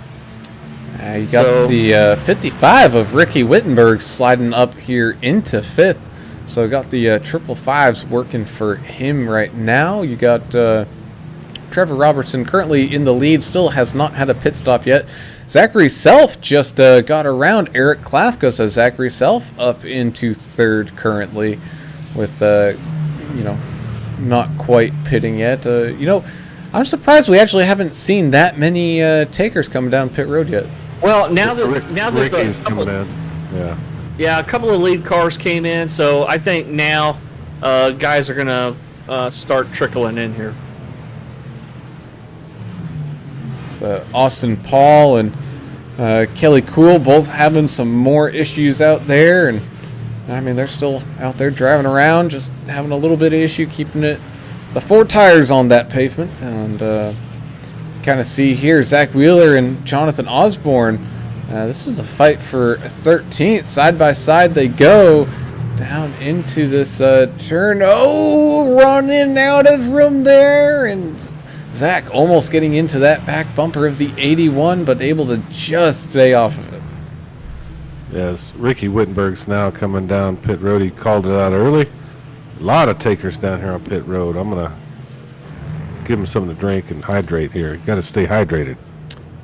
You got the 55 of Ricky Wittenberg sliding up here into 5th. So got the triple fives working for him right now. You got Trevor Robertson currently in the lead, still has not had a pit stop yet. Zachary Self just got around Eric Klafka, so Zachary Self up into 3rd currently with, not quite pitting yet. I'm surprised we actually haven't seen that many takers coming down pit road yet. Well, now that Ricky's coming in. Yeah, a couple of lead cars came in, so I think now guys are going to start trickling in here. It's Austin Paul and Kelly Kuhl both having some more issues out there, and I mean they're still out there driving around, just having a little bit of issue keeping the 4 tires on that pavement. And kind of see here Zach Wheeler and Jonathan Osborne. This is a fight for 13th. Side by side they go down into this turn. Oh, running out of room there, and Zach almost getting into that back bumper of the 81, but able to just stay off of it. Yes, Ricky Wittenberg's now coming down pit road. He called it out early. A lot of takers down here on pit road. I'm going to give him something to drink and hydrate here. You got to stay hydrated.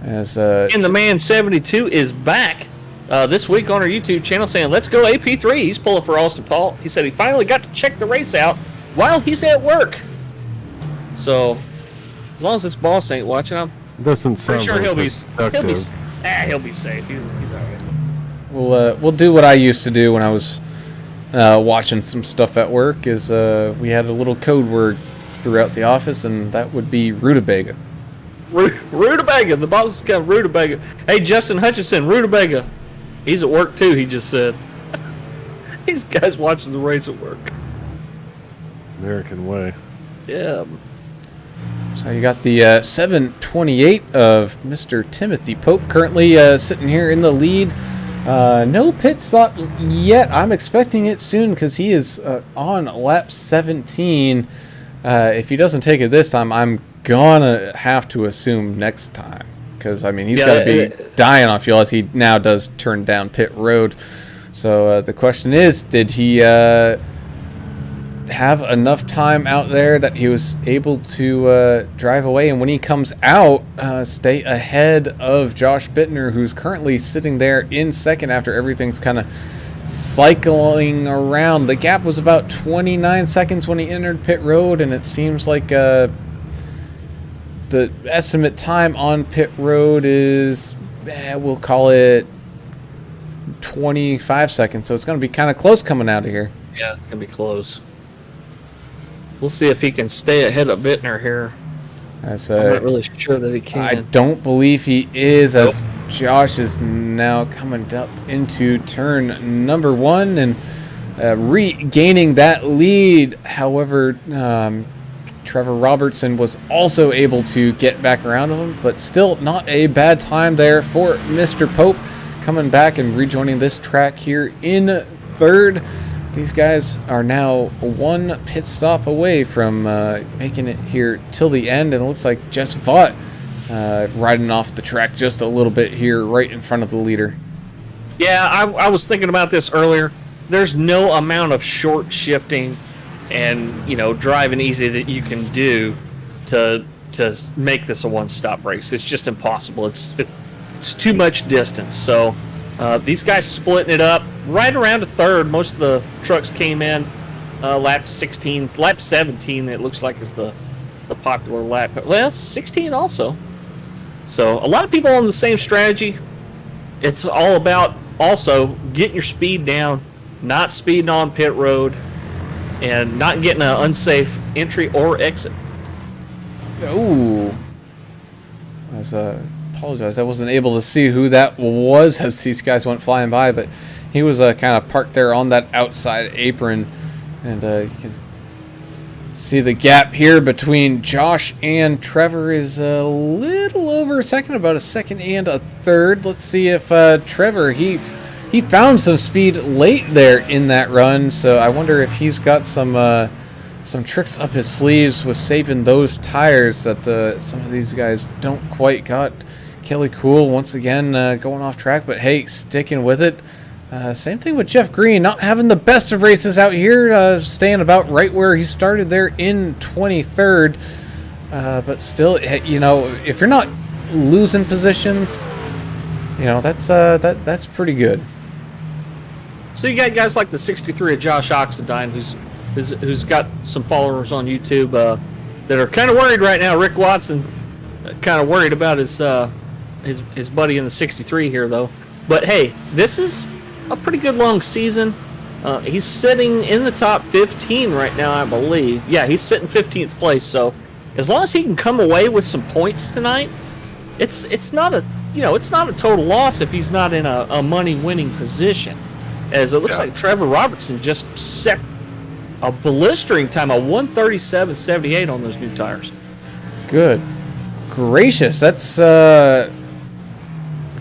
As and the man 72 is back this week on our YouTube channel saying, let's go AP3. He's pulling for Austin Paul. He said he finally got to check the race out while he's at work. So, as long as this boss ain't watching him, Doesn't sound pretty sure he'll be productive. safe. He's all right. We'll do what I used to do when I was watching some stuff at work. Is we had a little code word throughout the office, and that would be rutabaga. Rutabaga. The boss is coming. Rutabaga. Hey, Justin Hutchinson, Rutabaga. He's at work too. He just said. These guys watching the race at work. American way. Yeah. So you got the 728 of Mr. Timothy Pope currently sitting here in the lead. No pit stop yet. I'm expecting it soon because he is on lap 17. If he doesn't take it this time, I'm gonna have to assume next time. Because, I mean, he's got to be dying on fuel as he now does turn down pit road. So the question is, did he have enough time out there that he was able to drive away? And when he comes out, stay ahead of Josh Bittner, who's currently sitting there in second after everything's kind of cycling around. The gap was about 29 seconds when he entered pit road, and it seems like the estimate time on pit road is, we'll call it 25 seconds. So it's going to be kind of close coming out of here. Yeah, it's going to be close. We'll see if he can stay ahead of Bittner here. I'm not really sure that he can. I don't believe he is, as Josh is now coming up into turn number 1 and regaining that lead. However, Trevor Robertson was also able to get back around him, but still not a bad time there for Mr. Pope, coming back and rejoining this track here in third. These guys are now one pit stop away from making it here till the end, and it looks like Jess Vaught riding off the track just a little bit here right in front of the leader. Yeah, I was thinking about this earlier. There's no amount of short shifting and, driving easy that you can do to make this a one-stop race. It's just impossible. It's too much distance. So these guys splitting it up right around a third. Most of the trucks came in lap 16, lap 17. It looks like is the popular lap. Well, 16 also. So a lot of people on the same strategy. It's all about also getting your speed down, not speeding on pit road, and not getting an unsafe entry or exit. Ooh. Apologize. I wasn't able to see who that was as these guys went flying by, but he was kind of parked there on that outside apron, and you can see the gap here between Josh and Trevor is a little over a second, about a second and a third. Let's see if Trevor, he found some speed late there in that run, so I wonder if he's got some tricks up his sleeves with saving those tires that some of these guys don't quite got. Kelly Cool once again going off track, but hey, sticking with it. Same thing with Jeff Green, not having the best of races out here, staying about right where he started there in 23rd. But still, if you're not losing positions, that's pretty good. So you got guys like the 63 of Josh Oxendine, who's got some followers on YouTube that are kind of worried right now. Rick Watson, kind of worried about his buddy in the 63 here, though. But hey, this is a pretty good long season. He's sitting in the top 15 right now, I believe. Yeah, he's sitting 15th place. So as long as he can come away with some points tonight, it's not a total loss if he's not in a money winning position. As it looks like Trevor Robertson just set a blistering time, a 1:37.78 on those new tires. Good gracious, that's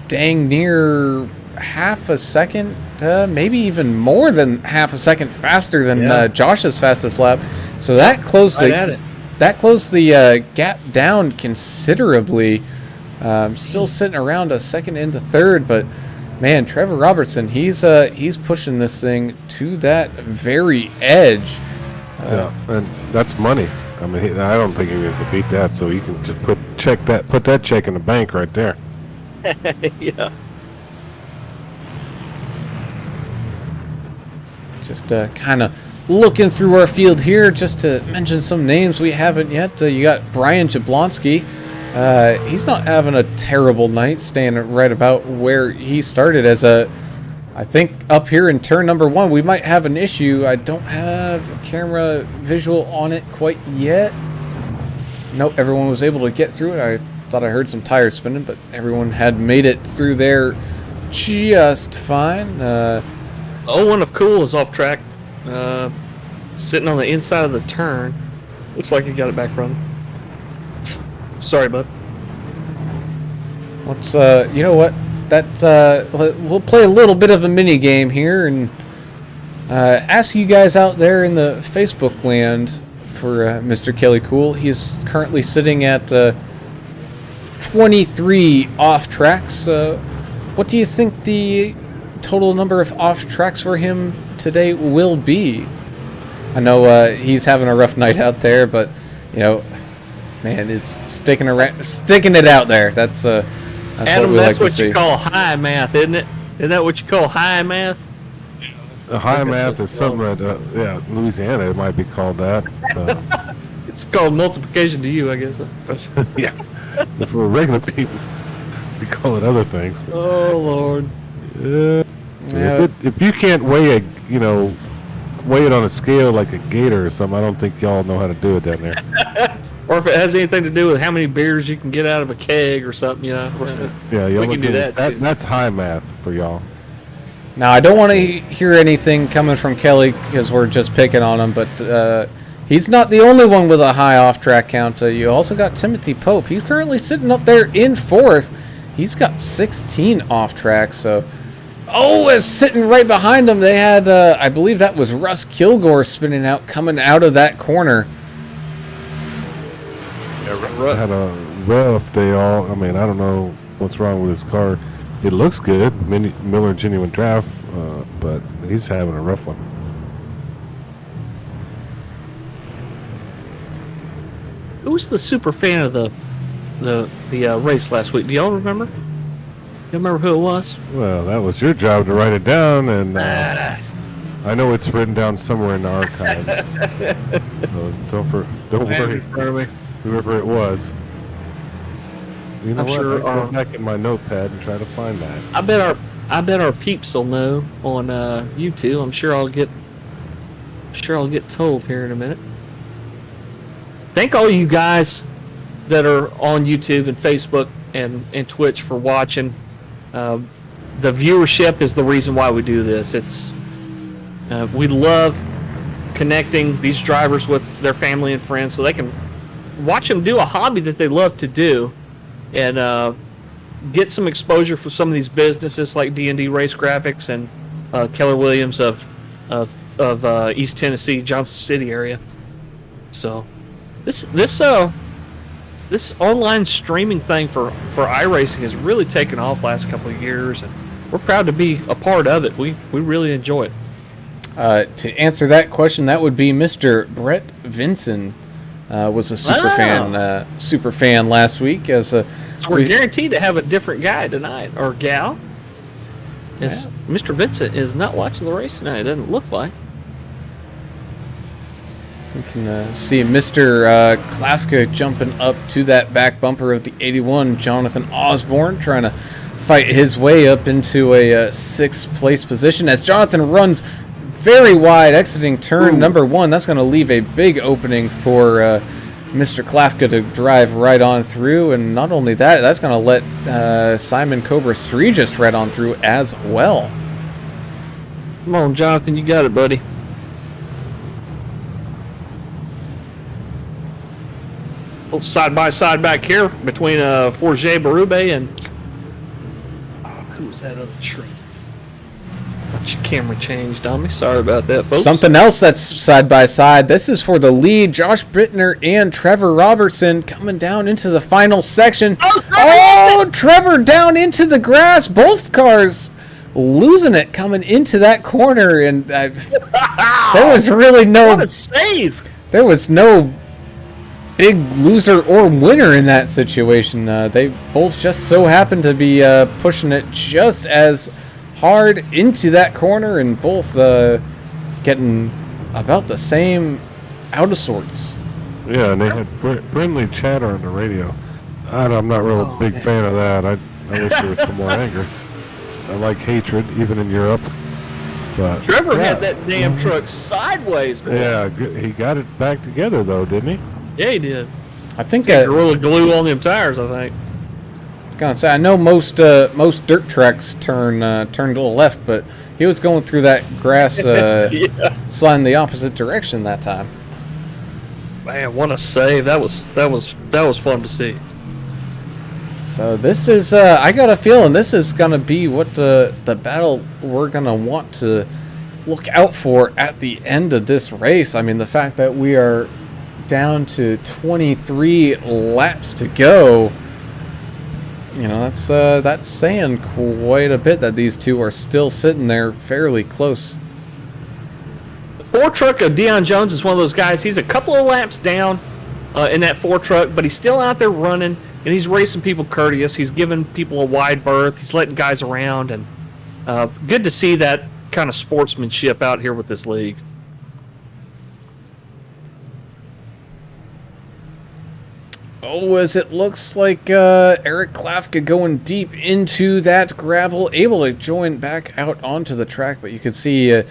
dang near half a second, maybe even more than half a second faster than Josh's fastest lap. So that closed the gap down considerably. Still sitting around a second into third, but man, Trevor Robertson, he's pushing this thing to that very edge. And that's money. I mean, I don't think he was going to beat that, so you can just put that check in the bank right there. Yeah. Just kind of looking through our field here, just to mention some names we haven't yet. You got Brian Jablonski. He's not having a terrible night, staying right about where he started as I think up here in turn number 1, we might have an issue. I don't have a camera visual on it quite yet. Nope, everyone was able to get through it. I thought I heard some tires spinning, but everyone had made it through there just fine. One of Cool is off track, sitting on the inside of the turn. Looks like he got it back running. Sorry, bud. Let's, you know what? We'll play a little bit of a mini game here and ask you guys out there in the Facebook land for Mr. Kelly Cool. He is currently sitting at 23 off tracks. What do you think the total number of off tracks for him today will be? I know he's having a rough night out there, but you know, man, it's sticking it out there. That's Adam, what we like to see. That's what you call high math, isn't it? Isn't that what you call high math? High math is something that, Louisiana it might be called that. It's called multiplication to you, I guess. Yeah, for regular people, we call it other things. But, Oh Lord. Yeah. If you can't weigh it on a scale like a gator or something, I don't think y'all know how to do it down there. Or if it has anything to do with how many beers you can get out of a keg or something, you know. Yeah, we can do that. That's high math for y'all. Now, I don't want to hear anything coming from Kelly because we're just picking on him, but he's not the only one with a high off-track count. You also got Timothy Pope. He's currently sitting up there in 4th. He's got 16 off-tracks, so... Oh, is sitting right behind him. They had, I believe that was Russ Kilgore spinning out, coming out of that corner. Yeah, Russ had a rough day all. I mean, I don't know what's wrong with his car. It looks good, Miller Genuine Draft, but he's having a rough one. Who was the super fan of the race last week? Do y'all remember? You remember who it was? Well, that was your job to write it down, and I know it's written down somewhere in the archives. So don't worry, whoever it was. You know I'm what? sure, I'll go back in my notepad and try to find that. I bet our peeps will know on YouTube. I'm sure I'll get told here in a minute. Thank all you guys that are on YouTube and Facebook and Twitch for watching. The viewership is the reason why we do this. We love connecting these drivers with their family and friends so they can watch them do a hobby that they love to do and get some exposure for some of these businesses like D&D Race Graphics and Keller Williams of East Tennessee, Johnson City area. So this online streaming thing for iRacing has really taken off last couple of years, and we're proud to be a part of it. We really enjoy it. To answer that question, that would be Mr. Brett Vinson. Was a super fan last week. So we're guaranteed to have a different guy tonight or gal. Yes, Mr. Vincent is not watching the race tonight. It doesn't look like. We can see Mr. Klafka jumping up to that back bumper of the 81, Jonathan Osborne, trying to fight his way up into a 6th place position as Jonathan runs very wide, exiting turn number 1. That's going to leave a big opening for Mr. Klafka to drive right on through, and not only that, that's going to let Simon Cobra 3 just right on through as well. Come on, Jonathan, you got it, buddy. Side by side back here between Forget Barube and who was that other tree? Got your camera changed on me. Sorry about that, folks. Something else that's side by side. This is for the lead. Josh Bittner and Trevor Robertson coming down into the final section. Oh, Trevor down into the grass. Both cars losing it coming into that corner, and there was really no. What a save! There was no big loser or winner in that situation. They both just so happened to be pushing it just as hard into that corner, and both getting about the same out of sorts. Yeah, and they had friendly chatter on the radio. I'm not real big fan of that. I wish there was some more anger. I like hatred, even in Europe. But Trevor had that damn truck sideways, boy. yeah, he got it back together though, didn't he? Yeah, he did. I think Gorilla glue on them tires, I think. gonna say I know most dirt tracks turn to the left, but he was going through that grass sliding the opposite direction that time. Man, what a save! That was fun to see. So this is I got a feeling this is gonna be what the battle we're gonna want to look out for at the end of this race. I mean, the fact that we are down to 23 laps to go, you know, that's saying quite a bit that these two are still sitting there fairly close. The Ford truck of Deion Jones is one of those guys. He's a couple of laps down in that Ford truck, but he's still out there running, and he's racing people courteous. He's giving people a wide berth. He's letting guys around, and good to see that kind of sportsmanship out here with this league. Oh, as it looks like Eric Klafka going deep into that gravel, able to join back out onto the track, but you can see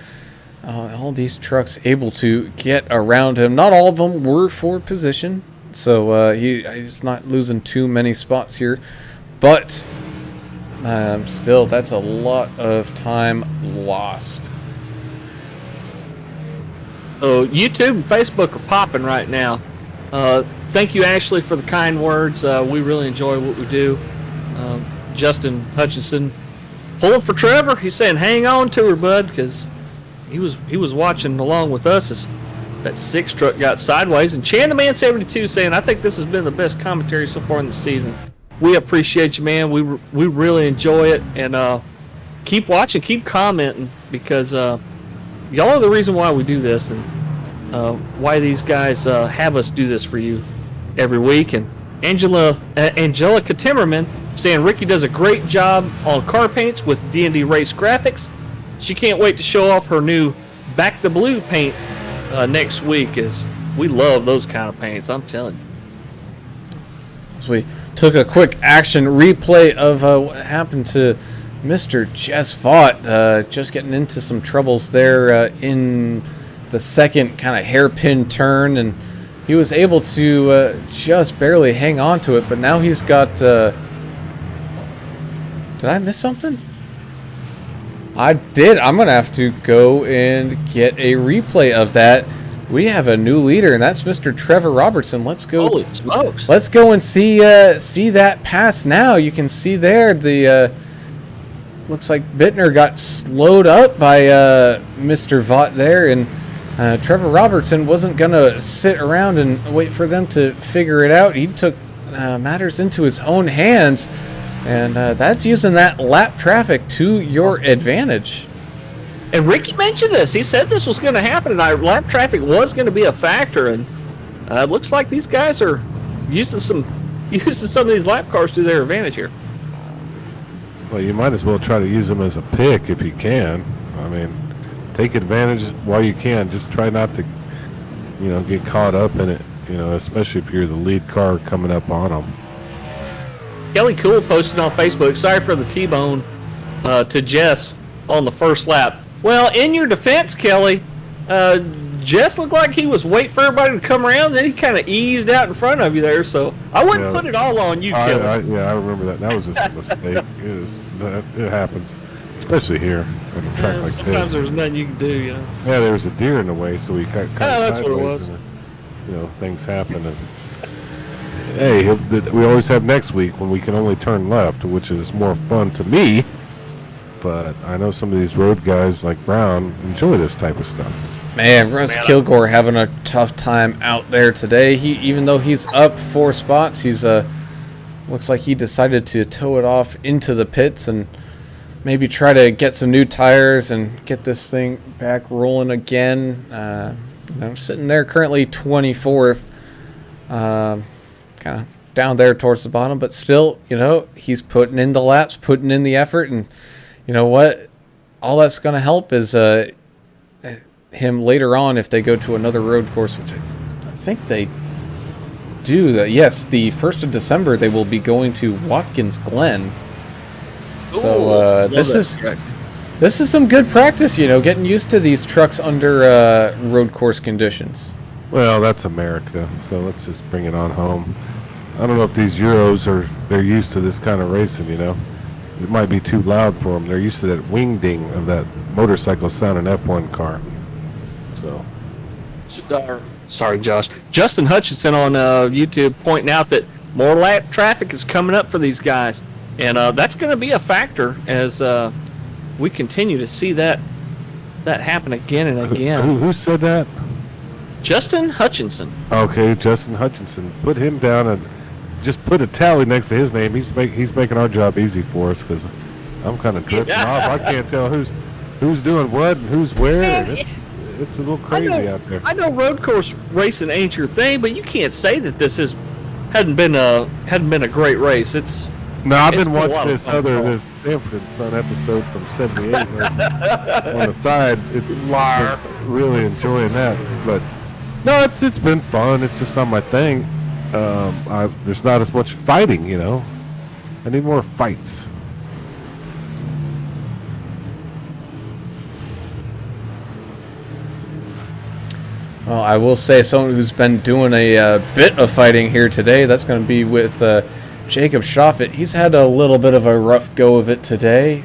all these trucks able to get around him. Not all of them were for position, so he's not losing too many spots here, but still, that's a lot of time lost. So YouTube and Facebook are popping right now. Thank you, Ashley, for the kind words. We really enjoy what we do. Justin Hutchinson pulling for Trevor. He's saying, "Hang on to her, bud," because he was watching along with us as that 6 truck got sideways. And Chan the Man 72 saying, "I think this has been the best commentary so far in the season." We appreciate you, man. We really enjoy it, and keep watching, keep commenting, because y'all are the reason why we do this, and why these guys have us do this for you every week. And Angelica Timmerman saying Ricky does a great job on car paints with D&D race graphics. She can't wait to show off her new Back the Blue paint next week, as we love those kind of paints, I'm telling you. So we took a quick action replay of what happened to Mr. Jess Vaught, just getting into some troubles there in the second kind of hairpin turn, and he was able to just barely hang on to it, but now he's got... Did I miss something? I did. I'm going to have to go and get a replay of that. We have a new leader, and that's Mr. Trevor Robertson. Let's go. Holy smokes. Let's go and see that pass now. You can see there the... looks like Bittner got slowed up by Mr. Vaught there, and Trevor Robertson wasn't going to sit around and wait for them to figure it out. He took matters into his own hands, and that's using that lap traffic to your advantage. And Ricky mentioned this. He said this was going to happen, and lap traffic was going to be a factor, and it looks like these guys are using some of these lap cars to their advantage here. Well, you might as well try to use them as a pick if you can. I mean, take advantage while you can. Just try not to, get caught up in it, especially if you're the lead car coming up on them. Kelly Cool posted on Facebook, "Sorry for the T-bone to Jess on the first lap." Well, in your defense, Kelly, Jess looked like he was waiting for everybody to come around, then he kind of eased out in front of you there, so I wouldn't put it all on you, Kelly. I remember that. That was just a mistake. It happens, especially here on a track like this. Sometimes there's nothing you can do, Yeah, there was a deer in the way, so we cut that's sideways. what it was. And, things happen. And, hey, we always have next week when we can only turn left, which is more fun to me. But I know some of these road guys like Brown enjoy this type of stuff. Man, Russ Kilgore having a tough time out there today. Even though he's up 4 spots, he's looks like he decided to tow it off into the pits and maybe try to get some new tires and get this thing back rolling again. Sitting there currently 24th, kind of down there towards the bottom, but still, he's putting in the laps, putting in the effort, and you know what? All that's going to help is him later on if they go to another road course, which I think they do. That yes, the 1st of December they will be going to Watkins Glen. So this is some good practice, getting used to these trucks under road course conditions. Well, that's America, so let's just bring it on home. I don't know if these Euros they're used to this kind of racing, It might be too loud for them. They're used to that wing ding of that motorcycle sound in F1 car. So. Sorry, Josh. Justin Hutchinson on YouTube pointing out that more lap traffic is coming up for these guys. And that's going to be a factor as we continue to see that happen again and again. Who said that? Justin Hutchinson. Okay, Justin Hutchinson. Put him down and just put a tally next to his name. He's making our job easy for us because I'm kind of drifting off. I can't tell who's doing what and who's where. It's a little crazy out there. I know road course racing ain't your thing, but you can't say that this hadn't been a great race. I've been watching this Sanford and Son episode from '78 on the side. Really enjoying that, but no, it's been fun. It's just not my thing. There's not as much fighting, I need more fights. Well, I will say someone who's been doing a bit of fighting here today, that's going to be with Jacob Shoffett. He's had a little bit of a rough go of it today,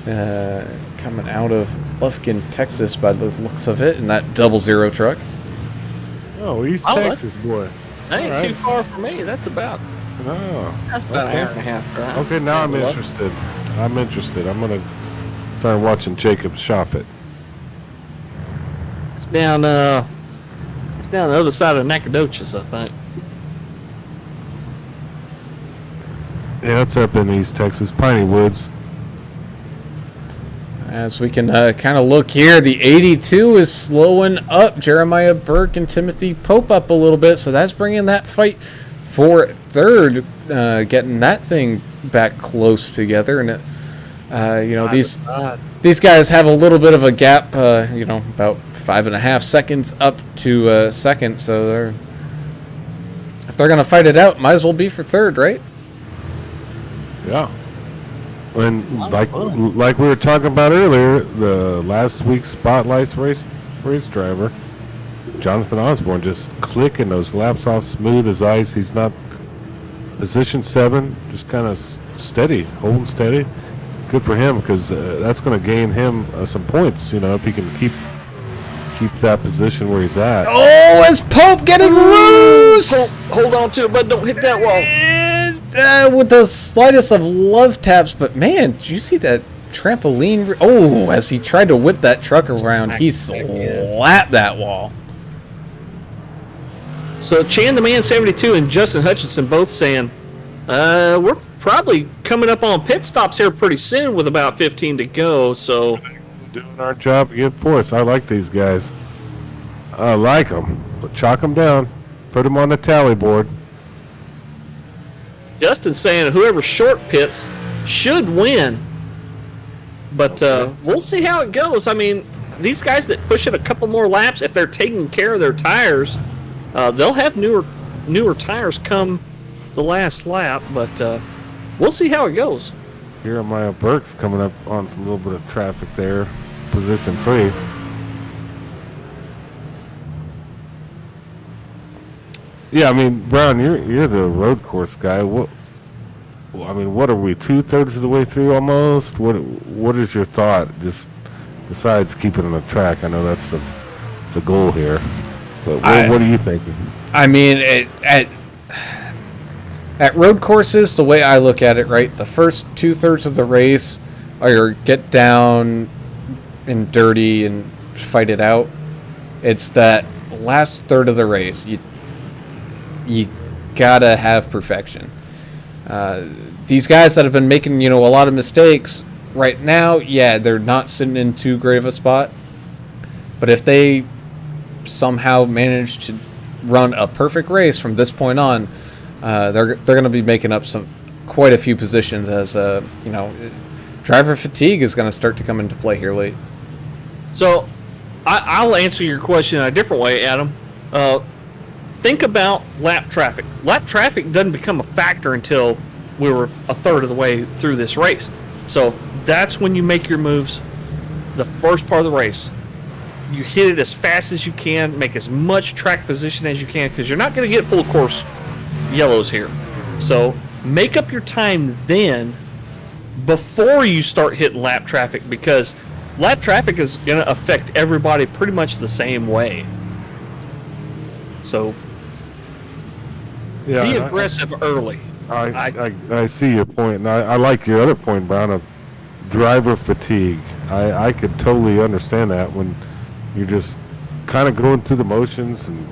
coming out of Lufkin, Texas by the looks of it, in that 00 truck. Oh, East Texas boy. That ain't too far from me. That's about an hour and a half drive. Okay, now I'm interested. I'm going to start watching Jacob Shoffett. It's down the other side of Nacogdoches, I think. Yeah, it's up in East Texas, Piney Woods. As we can kind of look here, the 82 is slowing up. Jeremiah Burke and Timothy Pope up a little bit, so that's bringing that fight for third, getting that thing back close together. And these guys have a little bit of a gap, about 5.5 seconds up to second. So if they're going to fight it out, might as well be for third, right? Yeah. And like we were talking about earlier, the last week's Spotlights race driver, Jonathan Osborne, just clicking those laps off smooth as ice. He's not position 7, just kind of steady, holding steady. Good for him because that's going to gain him some points. If he can keep that position where he's at. Oh, is Pope getting loose? Hold on to it, but don't hit that wall. With the slightest of love taps, but man, did you see that trampoline? Oh, as he tried to whip that truck around, he slapped that wall. So Chan the Man 72 and Justin Hutchinson both saying, we're probably coming up on pit stops here pretty soon with about 15 to go. So doing our job again for us. I like these guys. I like them, but chalk them down, put them on the tally board. Justin's saying whoever short pits should win. But we'll see how it goes. I mean, these guys that push it a couple more laps, if they're taking care of their tires, they'll have newer tires come the last lap. But we'll see how it goes. Jeremiah Burke's coming up on some little bit of traffic there, position 3. Yeah, I mean, Brown, you're the road course guy. What are we, 2/3 of the way through almost? What is your thought? Just besides keeping on the track, I know that's the goal here. But what are you thinking? I mean, at road courses, the way I look at it, right, the first 2/3 of the race are get down and dirty and fight it out. It's that last third of the race. You gotta have perfection. These guys that have been making, a lot of mistakes right now, yeah, they're not sitting in too great of a spot. But if they somehow manage to run a perfect race from this point on, they're going to be making up quite a few positions as driver fatigue is going to start to come into play here late. So I'll answer your question in a different way, Adam. Think about lap traffic. Lap traffic doesn't become a factor until we were a third of the way through this race. So that's when you make your moves. The first part of the race, you hit it as fast as you can, make as much track position as you can, because you're not going to get full course yellows here. So make up your time then before you start hitting lap traffic, because lap traffic is going to affect everybody pretty much the same way. So Yeah, be aggressive early. I see your point, and I like your other point, Brown, of driver fatigue. I could totally understand that when you're just kind of going through the motions and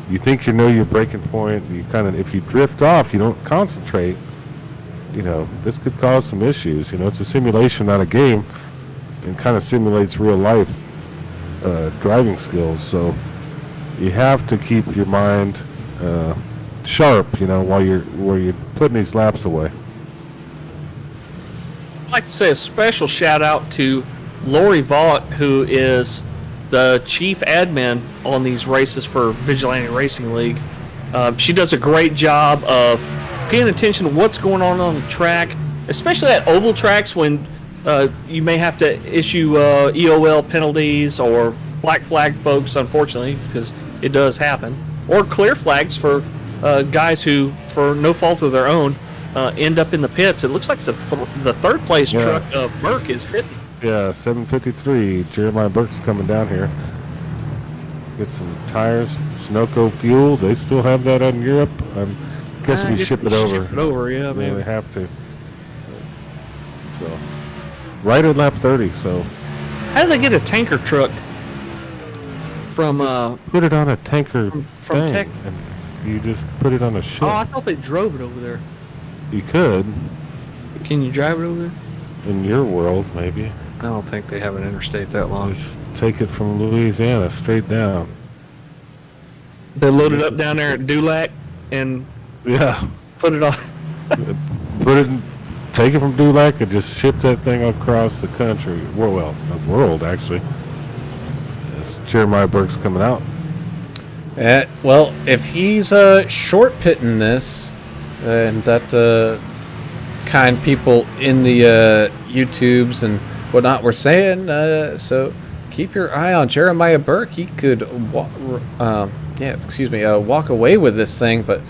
you think you know your breaking point. You kind of, if you drift off, you don't concentrate. You know, this could cause some issues. You know, it's a simulation, not a game, and kind of simulates real life driving skills. So you have to keep your mind sharp. You know, while you're putting these laps away. I'd like to say a special shout out to Lori Vaught, who is the chief admin on these races for Vigilante Racing League. She does a great job of paying attention to what's going on the track, especially at oval tracks when you may have to issue EOL penalties or black flag folks, unfortunately, because it does happen, or clear flags for guys who, for no fault of their own, end up in the pits. It looks like the third place truck of Burke is pitting. Yeah, 753. Jeremiah Burke's coming down here. Get some tires, Sunoco fuel. They still have that in Europe. I guess we ship it over. Ship it over, yeah, maybe. We have to. So, right at lap 30. So, how do they get a tanker truck from? Put it on a tanker from thing, Tech. and you just put it on a ship. Oh, I thought they drove it over there. You could. Can you drive it over there? In your world, maybe. I don't think they have an interstate that long. Just take it from Louisiana straight down. They load it up down there at Dulac and put it on. Take it from Dulac and just ship that thing across the country. Well, the world, actually. As Jeremiah Burke's coming out. Well, if he's short pitting this, and that kind people in the YouTubes and whatnot were saying, so keep your eye on Jeremiah Burke. He could walk away with this thing, but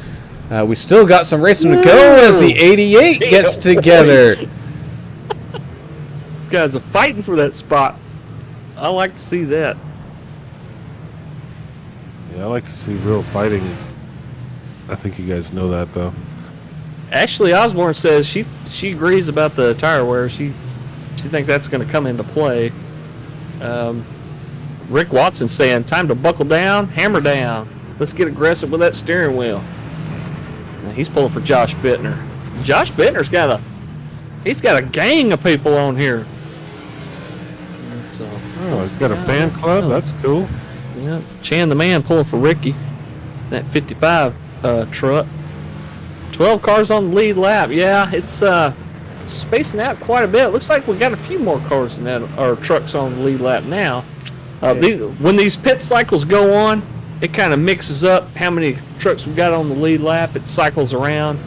we still got some racing to go as the 88 gets together. Guys are fighting for that spot. I like to see that. Yeah, I like to see real fighting. I think you guys know that, though. Ashley Osborne says she agrees about the tire wear. She thinks that's going to come into play. Rick Watson saying, time to buckle down, hammer down. Let's get aggressive with that steering wheel. Now, he's pulling for Josh Bittner. Josh Bittner's got a gang of people on here. So, he's got a fan club. That's cool. Yeah, Chan the man pulling for Ricky. That 55 truck. 12 cars on the lead lap. Yeah, it's spacing out quite a bit. Looks like we got a few more cars than that, or trucks on the lead lap now. When these pit cycles go on, it kind of mixes up how many trucks we got on the lead lap. It cycles around.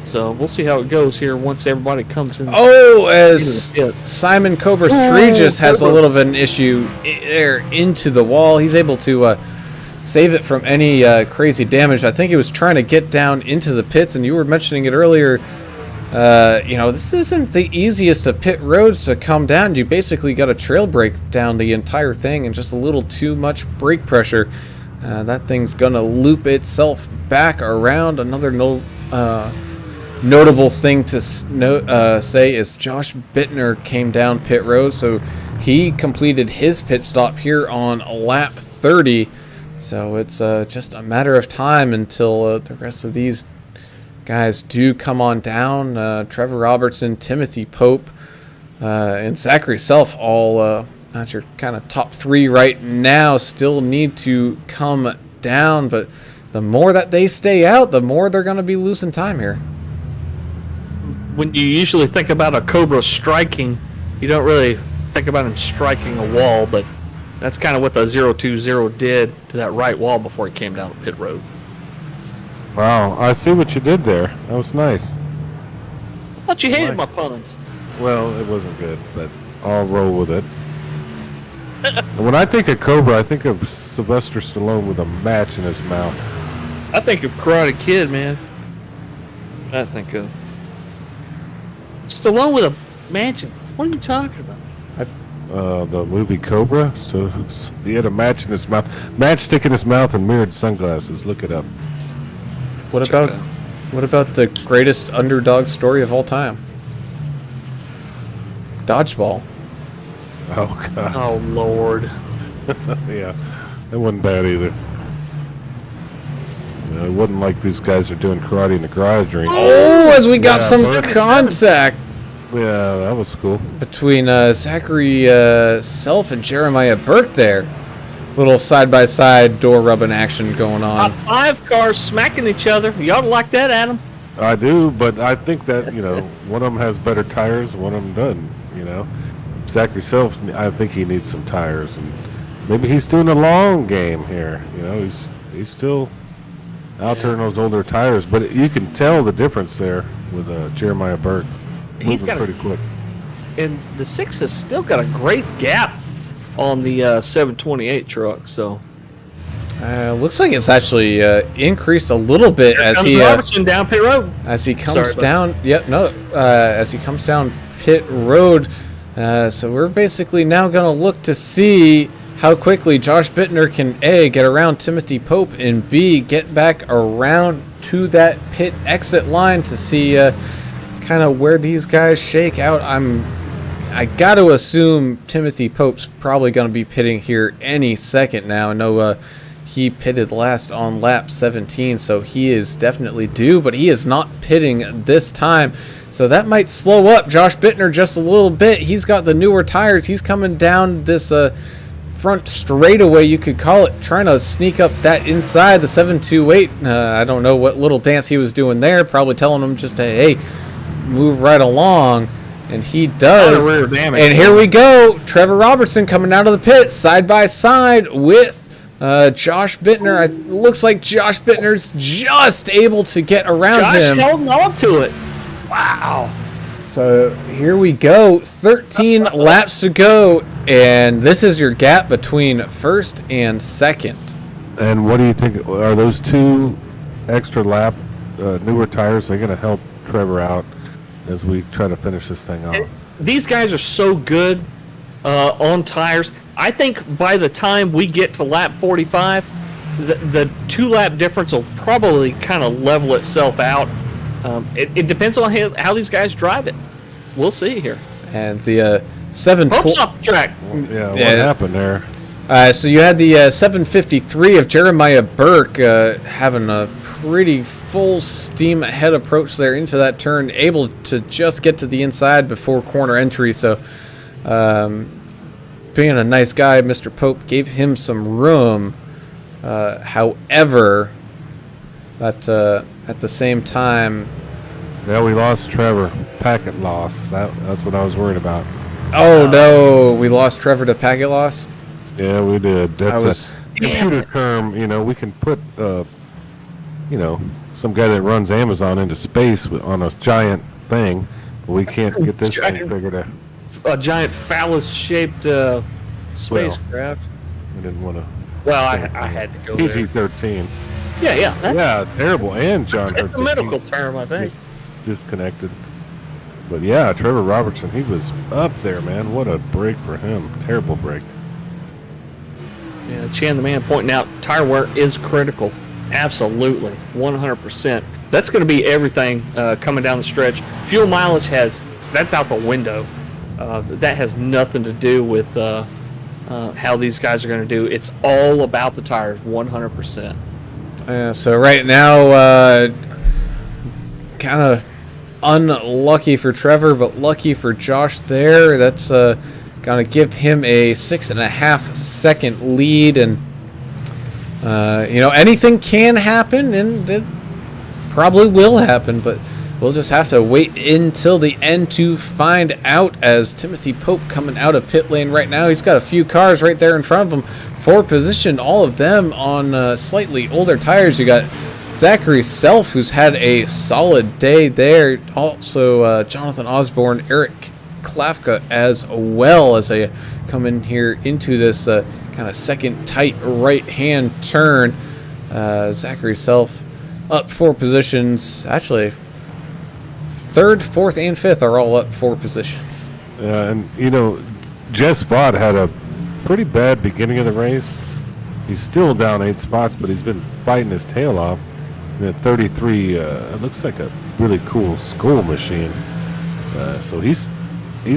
So we'll see how it goes here once everybody comes in. Oh, as Simon Cobra Regis has a little bit of an issue there into the wall. He's able to save it from any crazy damage. I think he was trying to get down into the pits, and you were mentioning it earlier. This isn't the easiest of pit roads to come down. You basically got to trail brake down the entire thing, and just a little too much brake pressure. That thing's going to loop itself back around. Another notable thing to say is Josh Bittner came down pit road, so he completed his pit stop here on lap 30. So it's just a matter of time until the rest of these guys do come on down. Trevor Robertson, Timothy Pope, and Zachary Self, all that's your kind of top three right now, still need to come down. But the more that they stay out, the more they're going to be losing time here. When you usually think about a Cobra striking, you don't really think about him striking a wall, but That's kind of what the 020 did to that right wall before he came down the pit road. Wow, I see what you did there. That was nice. I thought you hated my puns. Well, it wasn't good, but I'll roll with it. When I think of Cobra, I think of Sylvester Stallone with a match in his mouth. I think of Karate Kid, man. I think of Stallone with a mansion. What are you talking about? The movie Cobra. So he had a match in his mouth, matchstick in his mouth, and mirrored sunglasses. Look it up. What about the greatest underdog story of all time? Dodgeball. Oh God. Oh Lord. Yeah, that wasn't bad either. It wasn't like these guys are doing karate in the garage or anything. Oh, as we got Yeah, some but- contact Yeah, that was cool. between Zachary Self and Jeremiah Burke there. Little side-by-side door rubbing action going on. 5 cars smacking each other. You ought to like that, Adam. I do, but I think that, one of them has better tires, one of them doesn't, Zachary Self, I think he needs some tires, and maybe he's doing a long game here. He's still out there in those older tires, but you can tell the difference there with Jeremiah Burke. He's Moving got pretty quick. And the 6 has still got a great gap on the 728 truck. So Looks like it's actually increased a little bit here as comes he Robertson down pit road. as he comes Sorry, down. Yep, no, as he comes down pit road. So we're basically now going to look to see how quickly Josh Bittner can A, get around Timothy Pope, and B, get back around to that pit exit line to see kind of where these guys shake out. I got to assume Timothy Pope's probably going to be pitting here any second now. I know he pitted last on lap 17, so he is definitely due, but he is not pitting this time. So that might slow up Josh Bittner just a little bit. He's got the newer tires. He's coming down this front straightaway, you could call it, trying to sneak up that inside the 728. I don't know what little dance he was doing there, probably telling him just to, hey, move right along. And he does. Rear damage. And here we go. Trevor Robertson coming out of the pit side by side with Josh Bittner. It looks like Josh Bittner's just able to get around Josh him. holding on to it. Wow. So here we go. 13 laps to go. And this is your gap between first and second. And what do you think? Are those two extra lap newer tires? They're going to help Trevor out as we try to finish this thing off. These guys are so good on tires. I think by the time we get to lap 45, the 2 lap difference will probably kind of level itself out. It depends on how these guys drive it. We'll see here. And the 720. Pope's off the track. Yeah, what happened there? So you had the 753 of Jeremiah Burke having a pretty full steam ahead approach there into that turn, able to just get to the inside before corner entry. So being a nice guy, Mr. Pope gave him some room. However, at the same time... Yeah, we lost Trevor. Packet loss. That's what I was worried about. Oh, no. We lost Trevor to packet loss? Yeah, we did. That's I a computer term. We can put, some guy that runs Amazon into space on a giant thing. But we can't get this thing figured out. A giant phallus-shaped spacecraft. We didn't want to. Well, I had to go there. PG-13. Yeah. Yeah, terrible. And John That's Hurt a medical term, I think. disconnected. But yeah, Trevor Robertson, he was up there, man. What a break for him. Terrible break. Yeah, Chan the man pointing out tire wear is critical. Absolutely, 100%. That's going to be everything coming down the stretch. Fuel mileage that's out the window. That has nothing to do with how these guys are going to do. It's all about the tires, 100%. So right now, kind of unlucky for Trevor, but lucky for Josh there. That's going to give him a 6.5 second lead. And, anything can happen, and it probably will happen. But we'll just have to wait until the end to find out, as Timothy Pope coming out of pit lane right now. He's got a few cars right there in front of him for position, all of them on slightly older tires. You got Zachary Self, who's had a solid day there. Also, Jonathan Osborne, Eric Klafka as well, as they come in here into this kind of second tight right-hand turn. Zachary Self up 4 positions. Actually, 3rd, 4th, and 5th are all up 4 positions. Yeah, and you know, Jess Vaught had a pretty bad beginning of the race. He's still down 8 spots, but he's been fighting his tail off. And at 33, it looks like a really cool school machine. So he's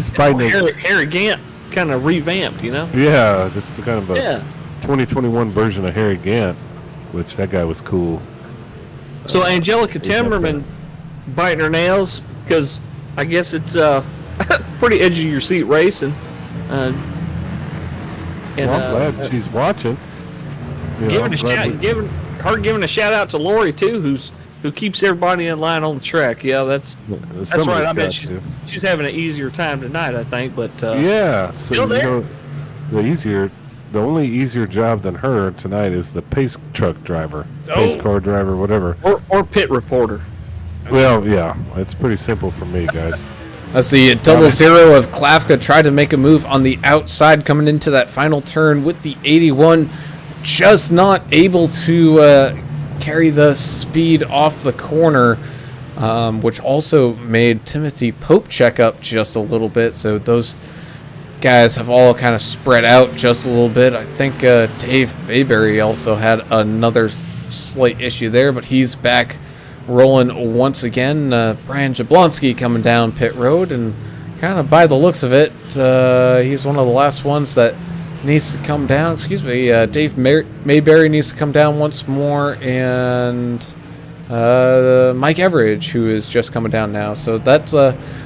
fighting. Harry Gant kind of revamped, you know? Yeah, just kind of a 2021 version of Harry Gant, which that guy was cool. So Angelica Timmerman biting her nails because I guess it's pretty edge of your seat racing. And well, I'm glad she's watching. You know, giving a shout out to Lori too, who keeps everybody in line on the track. Yeah, that's right. I bet she's having an easier time tonight, I think. But yeah, so still there. The only easier job than her tonight is the pace truck driver, pace car driver, whatever, or pit reporter. Well, yeah, it's pretty simple for me, guys. Let's see, double zero of Klafka tried to make a move on the outside coming into that final turn with the 81, just not able to carry the speed off the corner, which also made Timothy Pope check up just a little bit. So those guys have all kind of spread out just a little bit. I think Dave Mayberry also had another slight issue there, but he's back rolling once again. Brian Jablonski coming down pit road, and kind of by the looks of it, he's one of the last ones that needs to come down. Excuse me, Dave Mayberry needs to come down once more, and Mike Everidge, who is just coming down now. So that,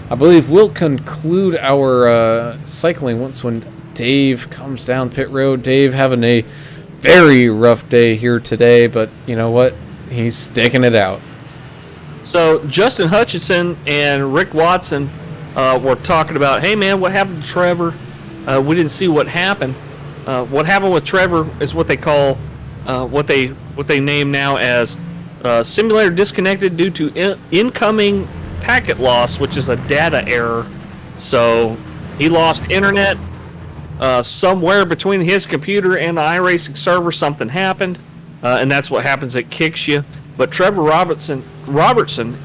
I believe, will conclude our cycling once when Dave comes down pit road. Dave having a very rough day here today, but you know what? He's sticking it out. So Justin Hutchinson and Rick Watson were talking about, hey man, what happened to Trevor? We didn't see what happened. What happened with Trevor is what they call, what they name now as simulator disconnected due to incoming packet loss, which is a data error. So he lost internet somewhere between his computer and the iRacing server. Something happened, and that's what happens. It kicks you. But Trevor Robertson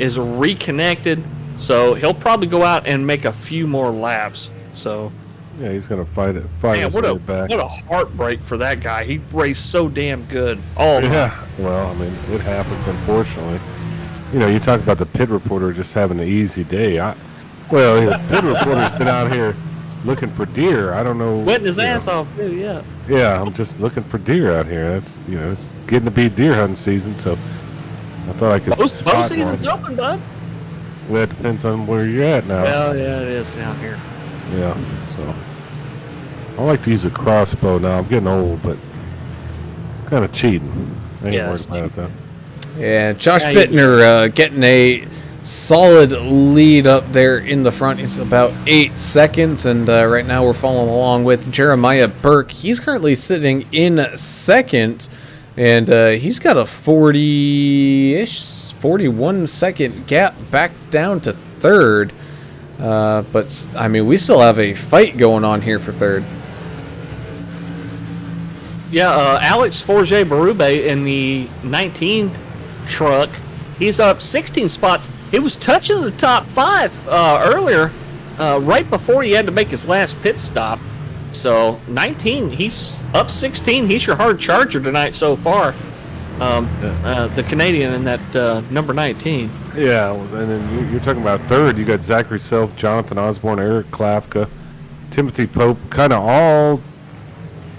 is reconnected, so he'll probably go out and make a few more laps. So yeah, he's gonna fight his way back. What a heartbreak for that guy. He raced so damn good. Yeah. Well, I mean, it happens, unfortunately. You know, you talk about the pit reporter just having an easy day. The pit reporter's been out here looking for deer. I don't know. Wetting his ass off, too, yeah. Yeah, I'm just looking for deer out here. That's, it's getting to be deer hunting season, so I thought I could. Both season's open, bud. Well, it depends on where you're at now. Well, yeah, it is down here. Yeah, so I like to use a crossbow now. I'm getting old, but kind of cheating. I ain't worried about it, though. Yeah, Josh Bittner getting a solid lead up there in the front. He's about 8 seconds, and right now we're following along with Jeremiah Burke. He's currently sitting in second, and he's got a 40-ish, 41-second gap back down to third. But, I mean, we still have a fight going on here for third. Yeah, Alex Forget Barube in the 19 truck, he's up 16 spots. He was touching the top 5 earlier, right before he had to make his last pit stop. So 19, he's up 16. He's your hard charger tonight so far. The Canadian in that number 19. Yeah, and then you're talking about third. You got Zachary Self, Jonathan Osborne, Eric Klafka, Timothy Pope, kind of all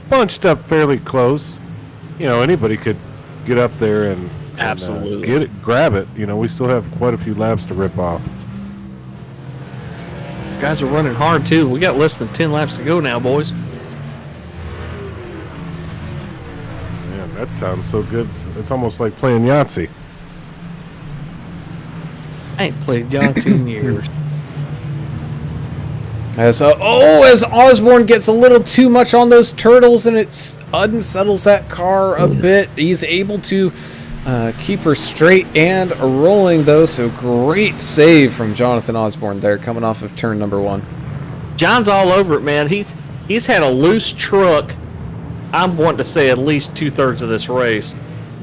bunched up fairly close. Anybody could get up there and absolutely grab it. We still have quite a few laps to rip off. Guys are running hard too. We got less than 10 laps to go now, boys. Man, that sounds so good. It's almost like playing Yahtzee. I ain't played Yahtzee in years. As Osborne gets a little too much on those turtles and it unsettles that car a bit. He's able to keep her straight and rolling, though. So great save from Jonathan Osborne there, coming off of turn number 1. John's all over it, man. He's had a loose truck. I'm wanting to say at least 2/3 of this race,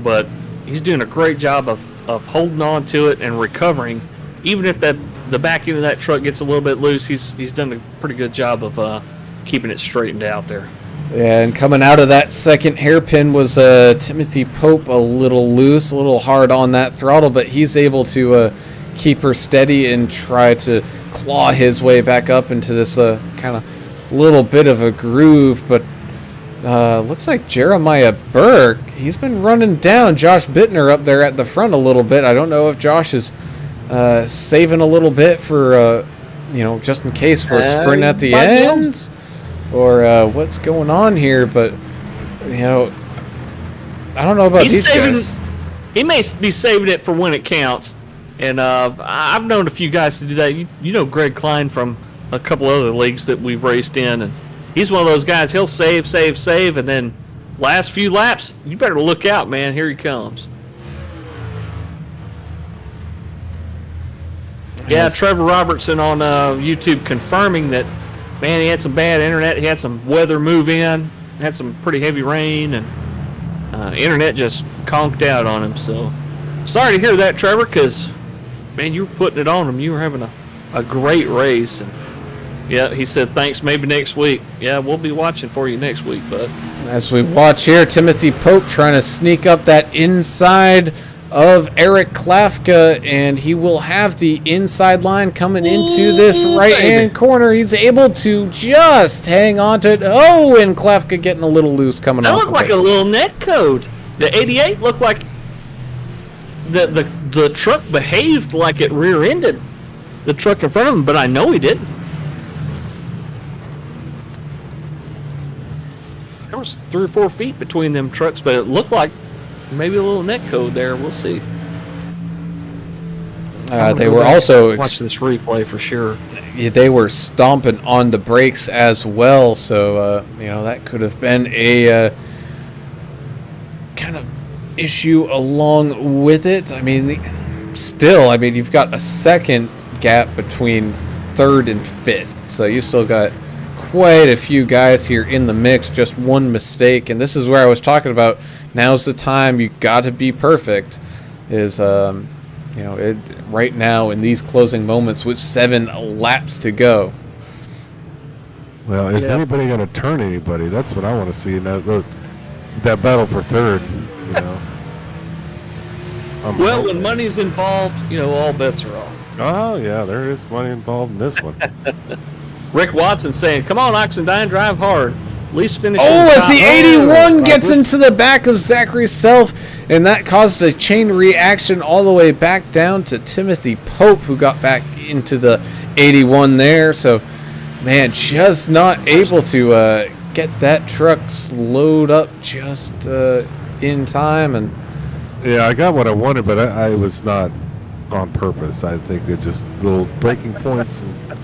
but he's doing a great job of holding on to it and recovering. Even if the back end of that truck gets a little bit loose, he's done a pretty good job of keeping it straightened out there. Yeah, and coming out of that second hairpin was Timothy Pope, a little loose, a little hard on that throttle, but he's able to keep her steady and try to claw his way back up into this kind of little bit of a groove. But looks like Jeremiah Burke, he's been running down Josh Bittner up there at the front a little bit. I don't know if Josh is saving a little bit for, just in case for a sprint at the end, or what's going on here. But, I don't know about these guys. He may be saving it for when it counts. And I've known a few guys to do that. You know Greg Klein from a couple other leagues that we've raced in, and he's one of those guys. He'll save, and then last few laps, you better look out, man. Here he comes. Yeah, Trevor Robertson on YouTube confirming that, man, he had some bad internet. He had some weather move in, had some pretty heavy rain, and internet just conked out on him. So sorry to hear that, Trevor, because, man, you were putting it on him. You were having a great race. And yeah, he said, thanks, maybe next week. Yeah, we'll be watching for you next week, bud. As we watch here, Timothy Pope trying to sneak up that inside of Eric Klafka, and he will have the inside line coming into this right-hand corner. He's able to just hang on to it. Oh, and Klafka getting a little loose coming off. That looked like a little net code. The 88 looked like the truck behaved like it rear-ended the truck in front of him, but I know he didn't. There was 3 or 4 feet between them trucks, but it looked like maybe a little net code there. We'll see. They were also watch this replay for sure. They were stomping on the brakes as well, so that could have been a kind of issue along with it. I mean, you've got a second gap between 3rd and 5th, so you still got quite a few guys here in the mix. Just one mistake, and this is where I was talking about. Now's the time. You got to be perfect. Is right now in these closing moments with 7 laps to go. Well, is anybody going to turn anybody? That's what I want to see in that battle for 3rd. Well, when money's involved, all bets are off. Oh yeah, there is money involved in this one. Rick Watson saying, "Come on, Oxendine, drive hard. At least finish." As the 81 gets into the back of Zachary Self, and that caused a chain reaction all the way back down to Timothy Pope, who got back into the 81 there. So, man, just not able to get that truck slowed up just in time. And yeah, I got what I wanted, but I was not on purpose. I think it just little breaking points and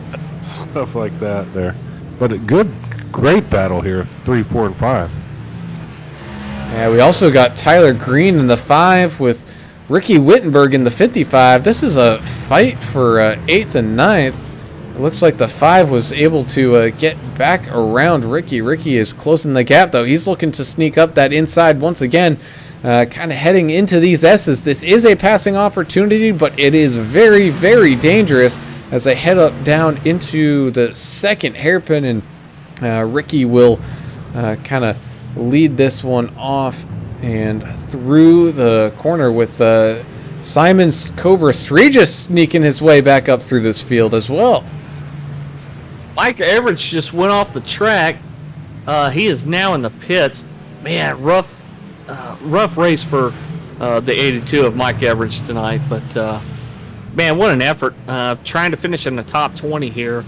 stuff like that there. But great battle here, 3, 4, and 5. Yeah, we also got Tyler Green in the 5 with Ricky Wittenberg in the 55. This is a fight for 8th and 9th. It looks like the 5 was able to get back around Ricky. Ricky is closing the gap, though. He's looking to sneak up that inside once again, kind of heading into these S's. This is a passing opportunity, but it is very, very dangerous as they head up down into the second hairpin, and Ricky will kind of lead this one off and through the corner with Simon's Cobra Regis sneaking his way back up through this field as well. Mike Everidge just went off the track. He is now in the pits. Man, rough race for the 82 of Mike Everidge tonight, but man, what an effort. Trying to finish in the top 20 here.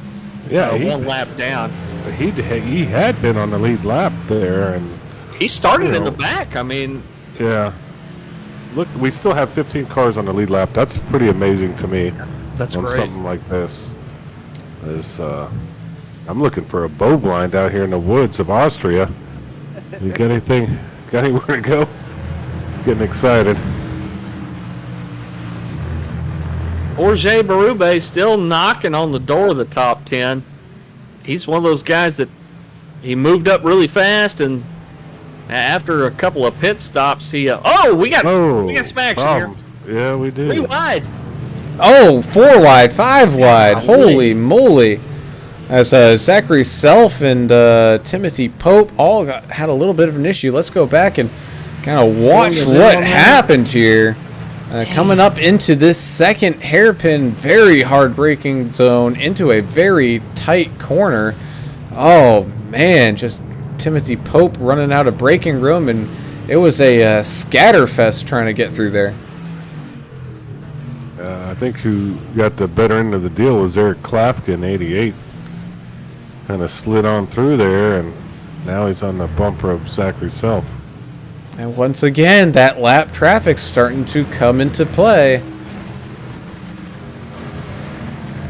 Yeah, one lap down. He had been on the lead lap there, and he started in the back. I mean, yeah. look, we still have 15 cars on the lead lap. That's pretty amazing to me. That's on great. something like this. I'm looking for a bow blind out here in the woods of Austria. You got anything? Got anywhere to go? Getting excited. Jorge Berube still knocking on the door of the top 10. He's one of those guys that he moved up really fast, and after a couple of pit stops, he we got some action here. Yeah, we do. 3 wide. Oh, 4 wide, 5 wide. Holy moly. As Zachary Self and Timothy Pope all had a little bit of an issue. Let's go back and kind of watch what happened here. Coming up into this second hairpin, very hard braking zone into a very tight corner. Oh, man, just Timothy Pope running out of braking room, and it was a scatterfest trying to get through there. I think who got the better end of the deal was Eric Klafka in 88. Kind of slid on through there, and now he's on the bumper of Zachary Self. And once again, that lap traffic's starting to come into play.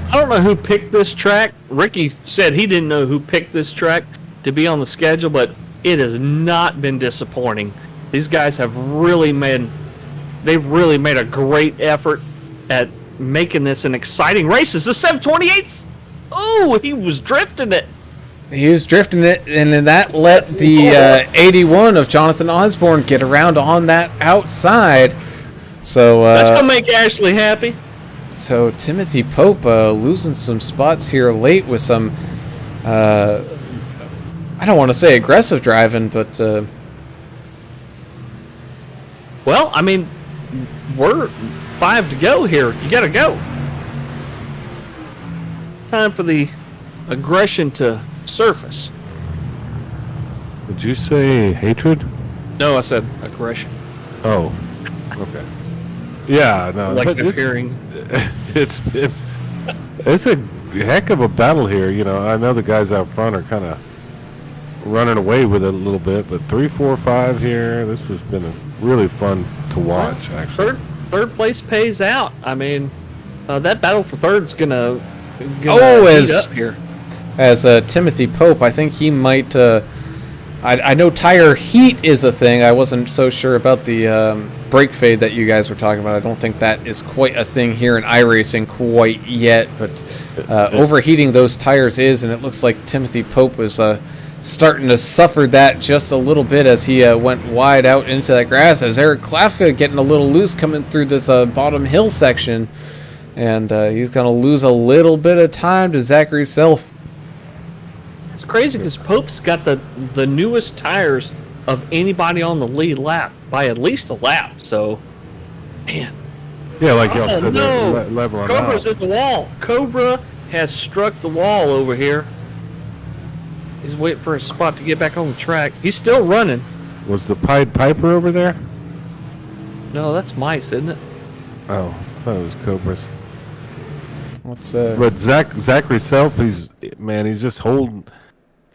I don't know who picked this track. Ricky said he didn't know who picked this track to be on the schedule, but it has not been disappointing. These guys have really made a great effort at making this an exciting race. It's the 728s. Oh, he was drifting it. He was drifting it, and then that let the 81 of Jonathan Osborne get around on that outside. So that's going to make Ashley happy. So Timothy Pope losing some spots here late with some, I don't want to say aggressive driving, but... Well, I mean, we're 5 to go here. You got to go. Time for the aggression to surface. Did you say hatred? No, I said aggression. Oh, okay. Yeah, no. Like the hearing. It's a heck of a battle here. You know, I know the guys out front are kind of running away with it a little bit, but 3, 4, 5 here. This has been really fun to watch. Actually, third place pays out. I mean, that battle for third's gonna as heat up here. As Timothy Pope, I think he might. I know tire heat is a thing. I wasn't so sure about the brake fade that you guys were talking about. I don't think that is quite a thing here in iRacing quite yet, but overheating those tires is, and it looks like Timothy Pope was starting to suffer that just a little bit as he went wide out into that grass, as Eric Klafka getting a little loose coming through this bottom hill section, and he's going to lose a little bit of time to Zachary Self. It's crazy because Pope's got the newest tires of anybody on the lead lap by at least a lap. So, man. Yeah, like y'all said, no. they're leveling Cobra's out. at the wall. Cobra has struck the wall over here. He's waiting for a spot to get back on the track. He's still running. Was the Pied Piper over there? No, that's mice, isn't it? Oh, I thought it was Cobras. What's But Zachary Self, he's just holding.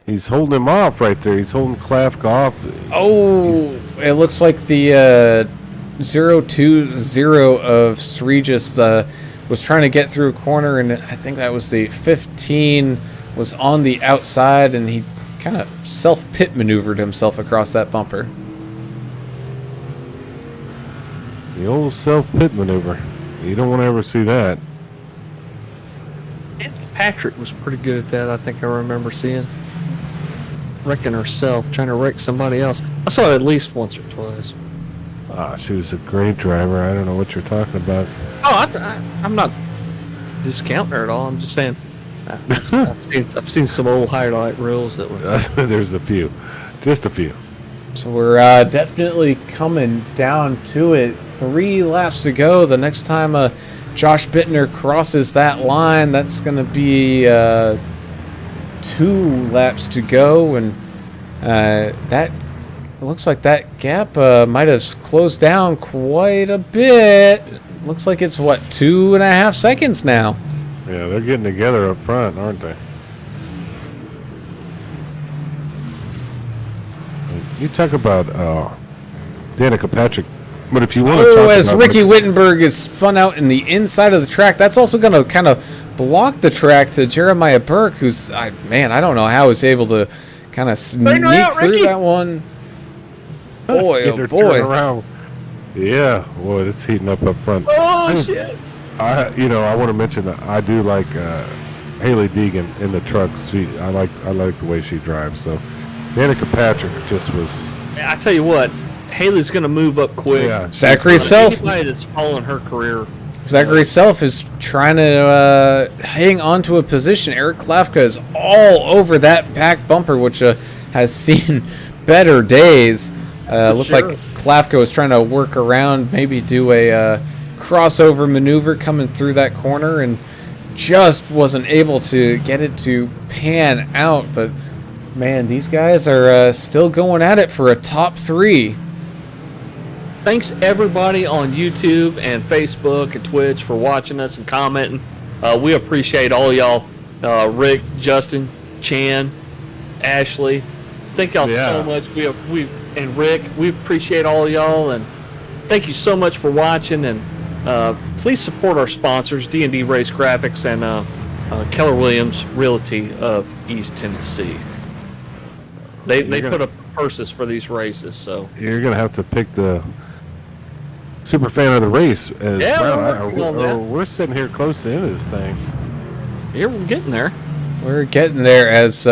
He's holding him off right there. He's holding Klafka off. Oh, it looks like the 020 of Sregis was trying to get through a corner, and I think that was the 15 was on the outside, and he kind of self-pit maneuvered himself across that bumper. The old self-pit maneuver. You don't want to ever see that. Patrick was pretty good at that. I think I remember seeing. Wrecking herself, trying to wreck somebody else. I saw it at least once or twice. She was a great driver. I don't know what you're talking about. Oh, I'm not discounting her at all. I'm just saying I've seen some old highlight reels that were. There's a few, just a few. So we're definitely coming down to it. 3 laps to go. The next time Josh Bittner crosses that line, that's going to be 2 laps to go, and that looks like that gap might have closed down quite a bit. Looks like it's, what, 2.5 seconds now? Yeah, they're getting together up front, aren't they? You talk about Danica Patrick But if you want to Oh, talk as about Ricky Wittenberg is spun out in the inside of the track, that's also going to kind of block the track to Jeremiah Burke, who's, man, I don't know how he's able to kind of sneak through Ricky. that one. Boy, Get oh her boy. turned around. Yeah, boy, it's heating up front. Oh shit! I want to mention that I do like Haley Deegan in the truck. I like the way she drives. So Danica Patrick just was. I tell you what, Haley's gonna move up quick. Yeah. Zachary Self. Anybody that's following her career. Zachary Self is trying to hang on to a position. Eric Klafka is all over that back bumper, which has seen better days. Looked like Klafka was trying to work around, maybe do a crossover maneuver coming through that corner, and just wasn't able to get it to pan out. But man, these guys are still going at it for a top 3. Thanks everybody on YouTube and Facebook and Twitch for watching us and commenting. We appreciate all y'all. Rick, Justin, Chan, Ashley. Thank y'all so much. We and Rick, we appreciate all y'all, and thank you so much for watching. And please support our sponsors, D&D Race Graphics and Keller Williams Realty of East Tennessee. They put up purses for these races, so You're gonna have to pick the super fan of the race. As Yeah, Brown. We're sitting here close to the end of this thing. here we're getting there. We're getting there as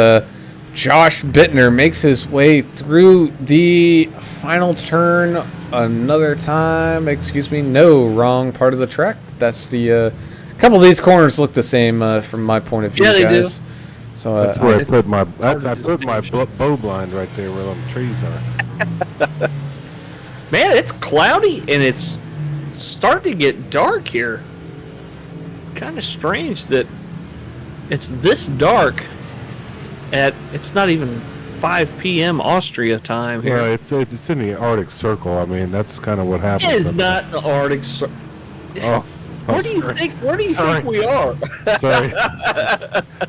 Josh Bittner makes his way through the final turn another time. Excuse me, no, wrong part of the track. That's the a couple of these corners look the same from my point of view, Yeah, they do. guys. So That's where I put my bow blind right there where the trees are. Man, it's cloudy and it's starting to get dark here. Kind of strange that it's this dark it's not even 5 p.m. Austria time here. Well, it's in the Arctic Circle. I mean, that's kind of what happens. It is up not the Arctic Circle. Oh, Where do you think we are? Sorry.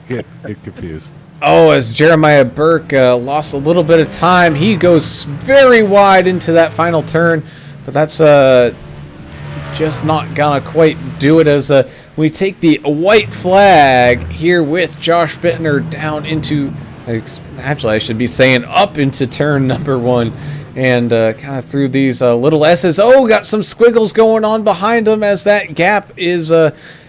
Get confused. oh, as Jeremiah Burke lost a little bit of time, he goes very wide into that final turn, but that's just not gonna quite do it as we take the white flag here with Josh Bittner down into, actually I should be saying up into turn number 1, and kind of through these little S's. Oh, got some squiggles going on behind him as that gap is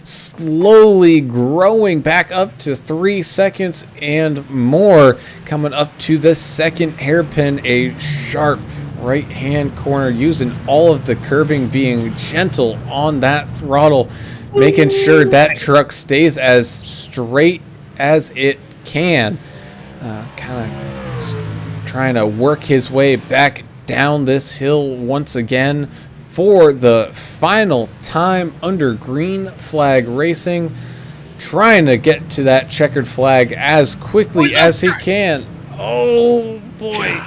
slowly growing back up to 3 seconds and more, coming up to the second hairpin, a sharp right hand corner, using all of the curbing, being gentle on that throttle, making sure that truck stays as straight as it can, kind of trying to work his way back down this hill once again for the final time under green flag racing, trying to get to that checkered flag as quickly as he can. Oh boy.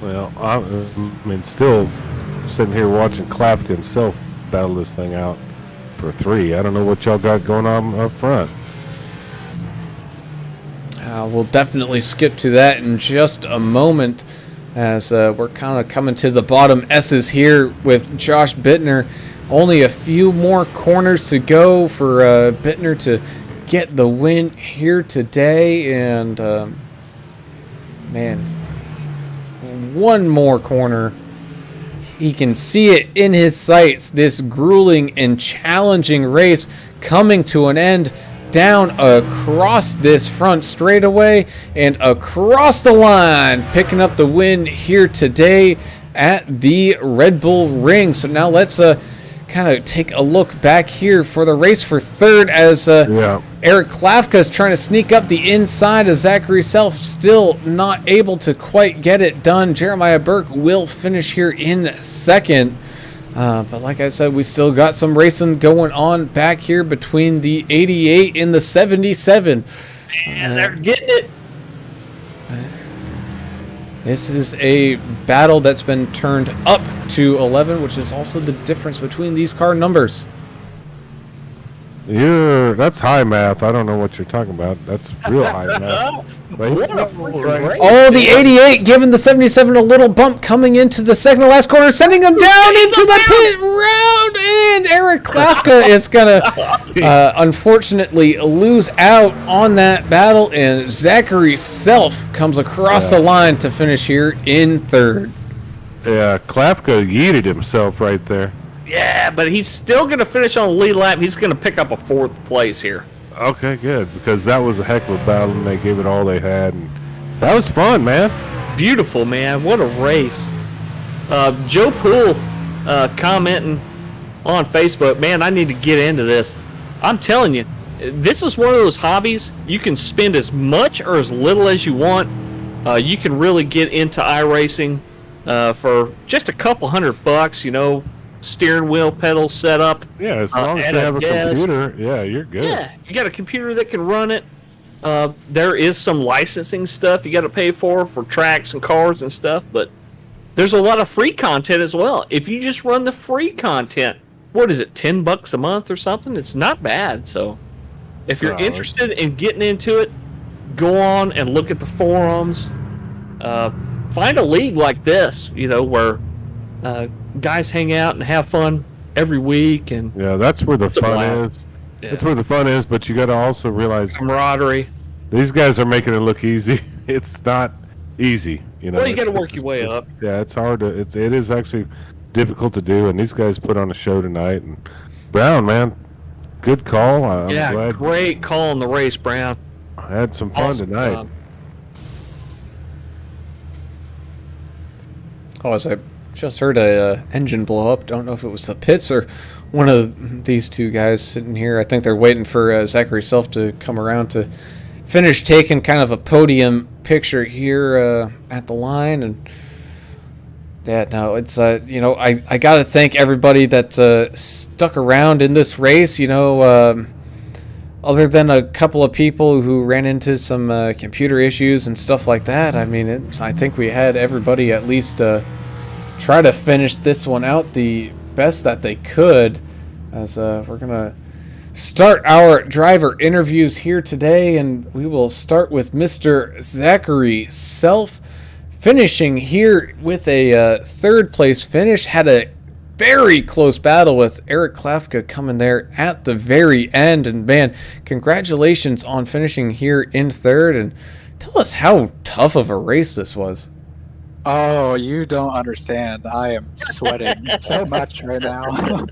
Well, I mean, still sitting here watching Klafka himself battle this thing out for 3. I don't know what y'all got going on up front. We'll definitely skip to that in just a moment, as we're kind of coming to the bottom S's here with Josh Bittner. Only a few more corners to go for Bittner to get the win here today, and man, one more corner. He can see it in his sights, this grueling and challenging race coming to an end, down across this front straightaway and across the line, picking up the win here today at the Red Bull Ring. So now let's kind of take a look back here for the race for third, as Eric Klafka is trying to sneak up the inside of Zachary Self, still not able to quite get it done. Jeremiah Burke will finish here in second. But like I said, we still got some racing going on back here between the 88 and the 77. And they're getting it. This is a battle that's been turned up to 11, which is also the difference between these car numbers. That's high math. I don't know what you're talking about. That's real high math. But What a freaking race. Oh, the 88 giving the 77 a little bump coming into the second to last corner, sending him down into the pit round, and Eric Klafka is going to unfortunately lose out on that battle, and Zachary Self comes across the line to finish here in third. Yeah, Klafka yeeted himself right there. Yeah, but he's still going to finish on the lead lap. He's going to pick up a 4th place here. Okay, good, because that was a heck of a battle, and they gave it all they had, and that was fun, man. Beautiful, man. What a race. Joe Poole commenting on Facebook, man, I need to get into this. I'm telling you, this is one of those hobbies you can spend as much or as little as you want. You can really get into iRacing for just a couple $100, you know, steering wheel, pedals set up. Yeah, as long as you have a computer, yeah, you're good. Yeah, you got a computer that can run it. There is some licensing stuff you got to pay for tracks and cars and stuff, but there's a lot of free content as well. If you just run the free content, what is it, $10 a month or something? It's not bad. So if you're interested in getting into it, go on and look at the forums. Find a league like this, you know, where guys hang out and have fun every week, and yeah, that's where the fun is. Yeah. That's where the fun is, but you got to also realize camaraderie. These guys are making it look easy. It's not easy, you know. Well, you got to work your way up. Yeah, it's hard to. It is actually difficult to do, and these guys put on a show tonight. And Brown, man, good call. I'm glad. Great call in the race, Brown. I had some fun tonight. Oh, as I just heard a engine blow up. Don't know if it was the pits or one of these two guys sitting here. I think they're waiting for Zachary Self to come around to finish taking kind of a podium picture here at the line. And yeah, no, it's you know, I got to thank everybody that stuck around in this race. You know, other than a couple of people who ran into some computer issues and stuff like that. I mean, I think we had everybody at least try to finish this one out the best that they could, as we're gonna start our driver interviews here today, and we will start with Mr. Zachary Self, finishing here with a third place finish. Had a very close battle with Eric Klafka coming there at the very end, and man, congratulations on finishing here in third. And tell us how tough of a race this was. Oh, you don't understand. I am sweating so much right now.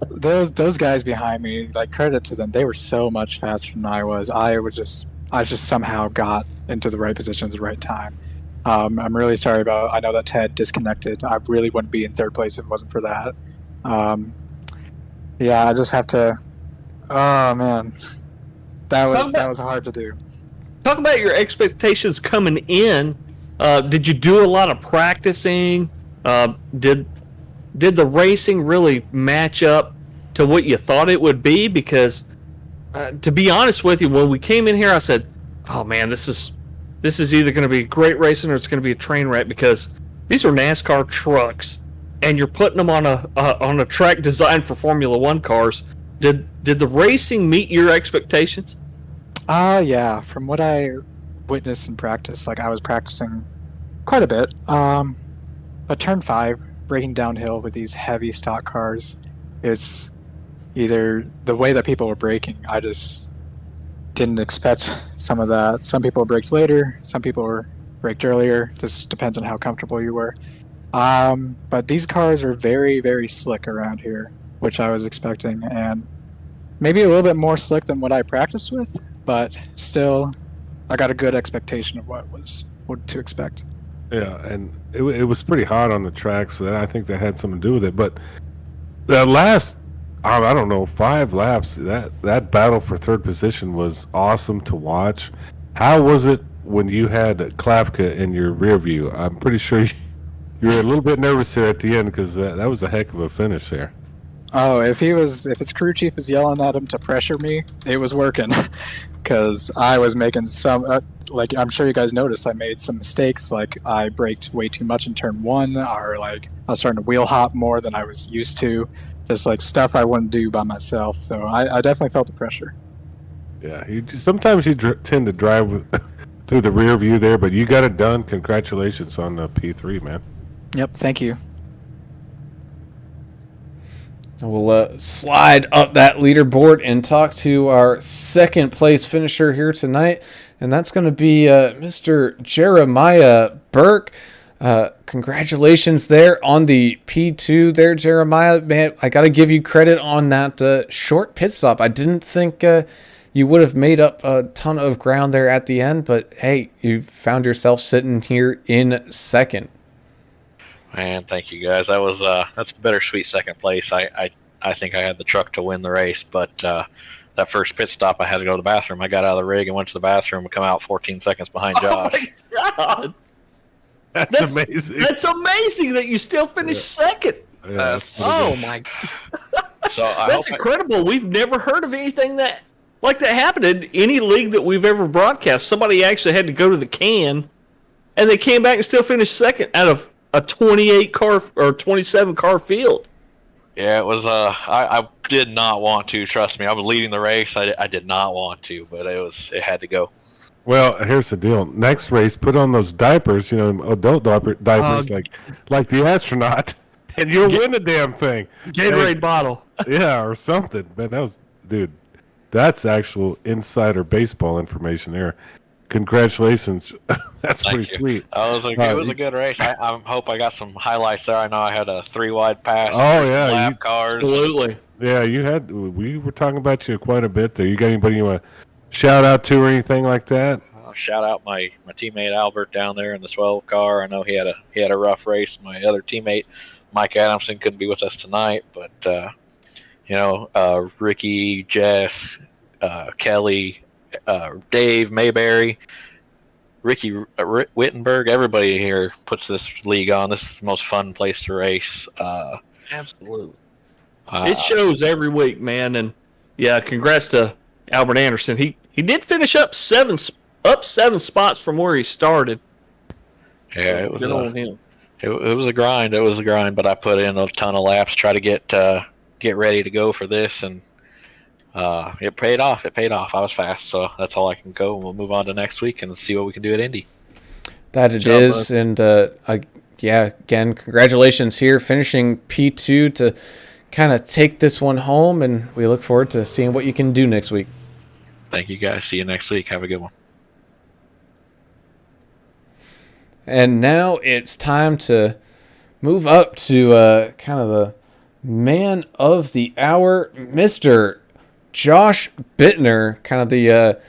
Those guys behind me, like, credit to them. They were so much faster than I was. I just somehow got into the right position at the right time. I'm really sorry I know that Ted disconnected. I really wouldn't be in third place if it wasn't for that. Yeah, I just have to. Oh man, that was hard to do. Talk about your expectations coming in. Did you do a lot of practicing? Did the racing really match up to what you thought it would be? Because to be honest with you, when we came in here, I said, "Oh man, this is either going to be great racing or it's going to be a train wreck," because these are NASCAR trucks, and you're putting them on a track designed for Formula One cars. Did the racing meet your expectations? Yeah. From what I witnessed in practice, like, I was practicing quite a bit. But turn 5, breaking downhill with these heavy stock cars, it's either the way that people were braking. I just didn't expect some of that. Some people braked later, some people were braked earlier. Just depends on how comfortable you were. But these cars are very, very slick around here, which I was expecting, and maybe a little bit more slick than what I practiced with, but still, I got a good expectation of what to expect. Yeah, and it was pretty hot on the track, so I think that had something to do with it. But the last, I don't know, 5 laps, that battle for third position was awesome to watch. How was it when you had Klafka in your rear view? I'm pretty sure you were a little bit nervous there at the end, because that was a heck of a finish there. Oh, if his crew chief was yelling at him to pressure me, it was working, because I was making some, like, I'm sure you guys noticed, I made some mistakes. Like, I braked way too much in turn 1, or like I was starting to wheel hop more than I was used to. It's like stuff I wouldn't do by myself. So I definitely felt the pressure. Yeah, sometimes you tend to drive through the rear view there, but you got it done. Congratulations on the P3, man. Yep, thank you. We'll slide up that leaderboard and talk to our second place finisher here tonight, and that's going to be Mr. Jeremiah Burke. Congratulations there on the P2 there, Jeremiah. Man, I got to give you credit on that short pit stop. I didn't think you would have made up a ton of ground there at the end, but hey, you found yourself sitting here in second. Man, thank you guys. That's a bittersweet second place. I think I had the truck to win the race, but that first pit stop, I had to go to the bathroom. I got out of the rig and went to the bathroom and come out 14 seconds behind Josh. Oh my God. That's amazing. That's amazing that you still finished second. Yeah, Oh my! So That's incredible. We've never heard of anything like that happened in any league that we've ever broadcast. Somebody actually had to go to the can, and they came back and still finished second out of a 28 car or 27 car field. Yeah, it was. I did not want to. Trust me, I was leading the race. I did not want to, but it had to go. Well, here's the deal. Next race, put on those diapers, adult diapers, like the astronaut, and you'll win the damn thing. Gatorade bottle. Yeah, or something. Man, dude, that's actual insider baseball information there. Congratulations. That's Thank pretty you. sweet. It was a good race. I hope I got some highlights there. I know I had a 3-wide pass. Oh, yeah. Lap cars. Absolutely. Yeah, we were talking about you quite a bit there. You got anybody you want to shout out to or anything like that? Shout out my teammate Albert down there in the 12 car. I know he had a rough race. My other teammate Mike Adamson couldn't be with us tonight, but Ricky, Jess, Kelly, Dave Mayberry, Ricky Wittenberg, everybody here puts this league on. This is the most fun place to race. Absolutely. It shows every week, man. And yeah, congrats to Albert Anderson. He did finish up seven spots from where he started. Yeah, it was it was a grind. It was a grind, but I put in a ton of laps, try to get ready to go for this, and it paid off. It paid off. I was fast, so that's all I can go. We'll move on to next week and see what we can do at Indy. That it is, and again, congratulations here, finishing P2 to kind of take this one home, and we look forward to seeing what you can do next week. Thank you, guys. See you next week. Have a good one. And now it's time to move up to kind of the man of the hour, Mr. Josh Bittner, kind of the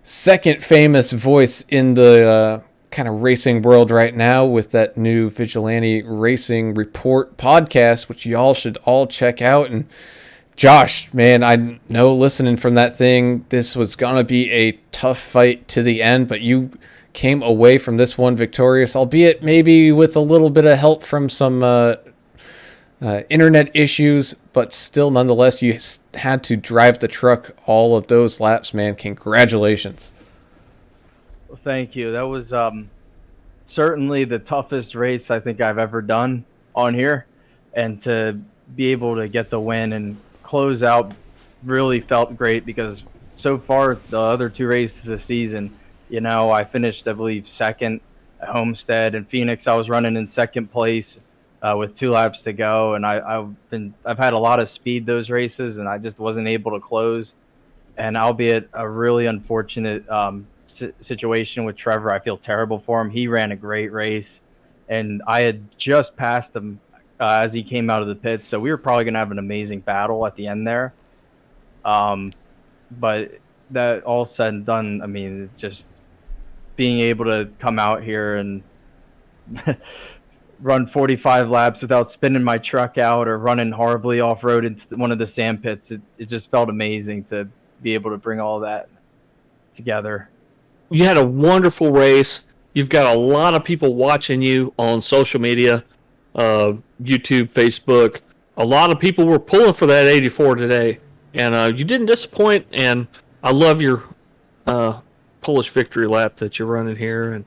second famous voice in the kind of racing world right now with that new Vigilante Racing Report podcast, which y'all should all check out. And Josh, man, I know listening from that thing, this was going to be a tough fight to the end, but you came away from this one victorious, albeit maybe with a little bit of help from some internet issues, but still, nonetheless, you had to drive the truck all of those laps, man. Congratulations. Well, thank you. That was certainly the toughest race I think I've ever done on here, and to be able to get the win and close out really felt great, because so far the other two races this season, I finished, I believe, second at Homestead and Phoenix. I was running in second place with 2 laps to go, and I've had a lot of speed those races, and I just wasn't able to close. And albeit a really unfortunate situation with Trevor, I feel terrible for him. He ran a great race, and I had just passed him as he came out of the pits, so we were probably going to have an amazing battle at the end there. But that all said and done, I mean, just being able to come out here and run 45 laps without spinning my truck out or running horribly off-road into one of the sand pits, it just felt amazing to be able to bring all that together. You had a wonderful race. You've got a lot of people watching you on social media, YouTube, Facebook. A lot of people were pulling for that 84 today, and you didn't disappoint, and I love your Polish victory lap that you're running here, and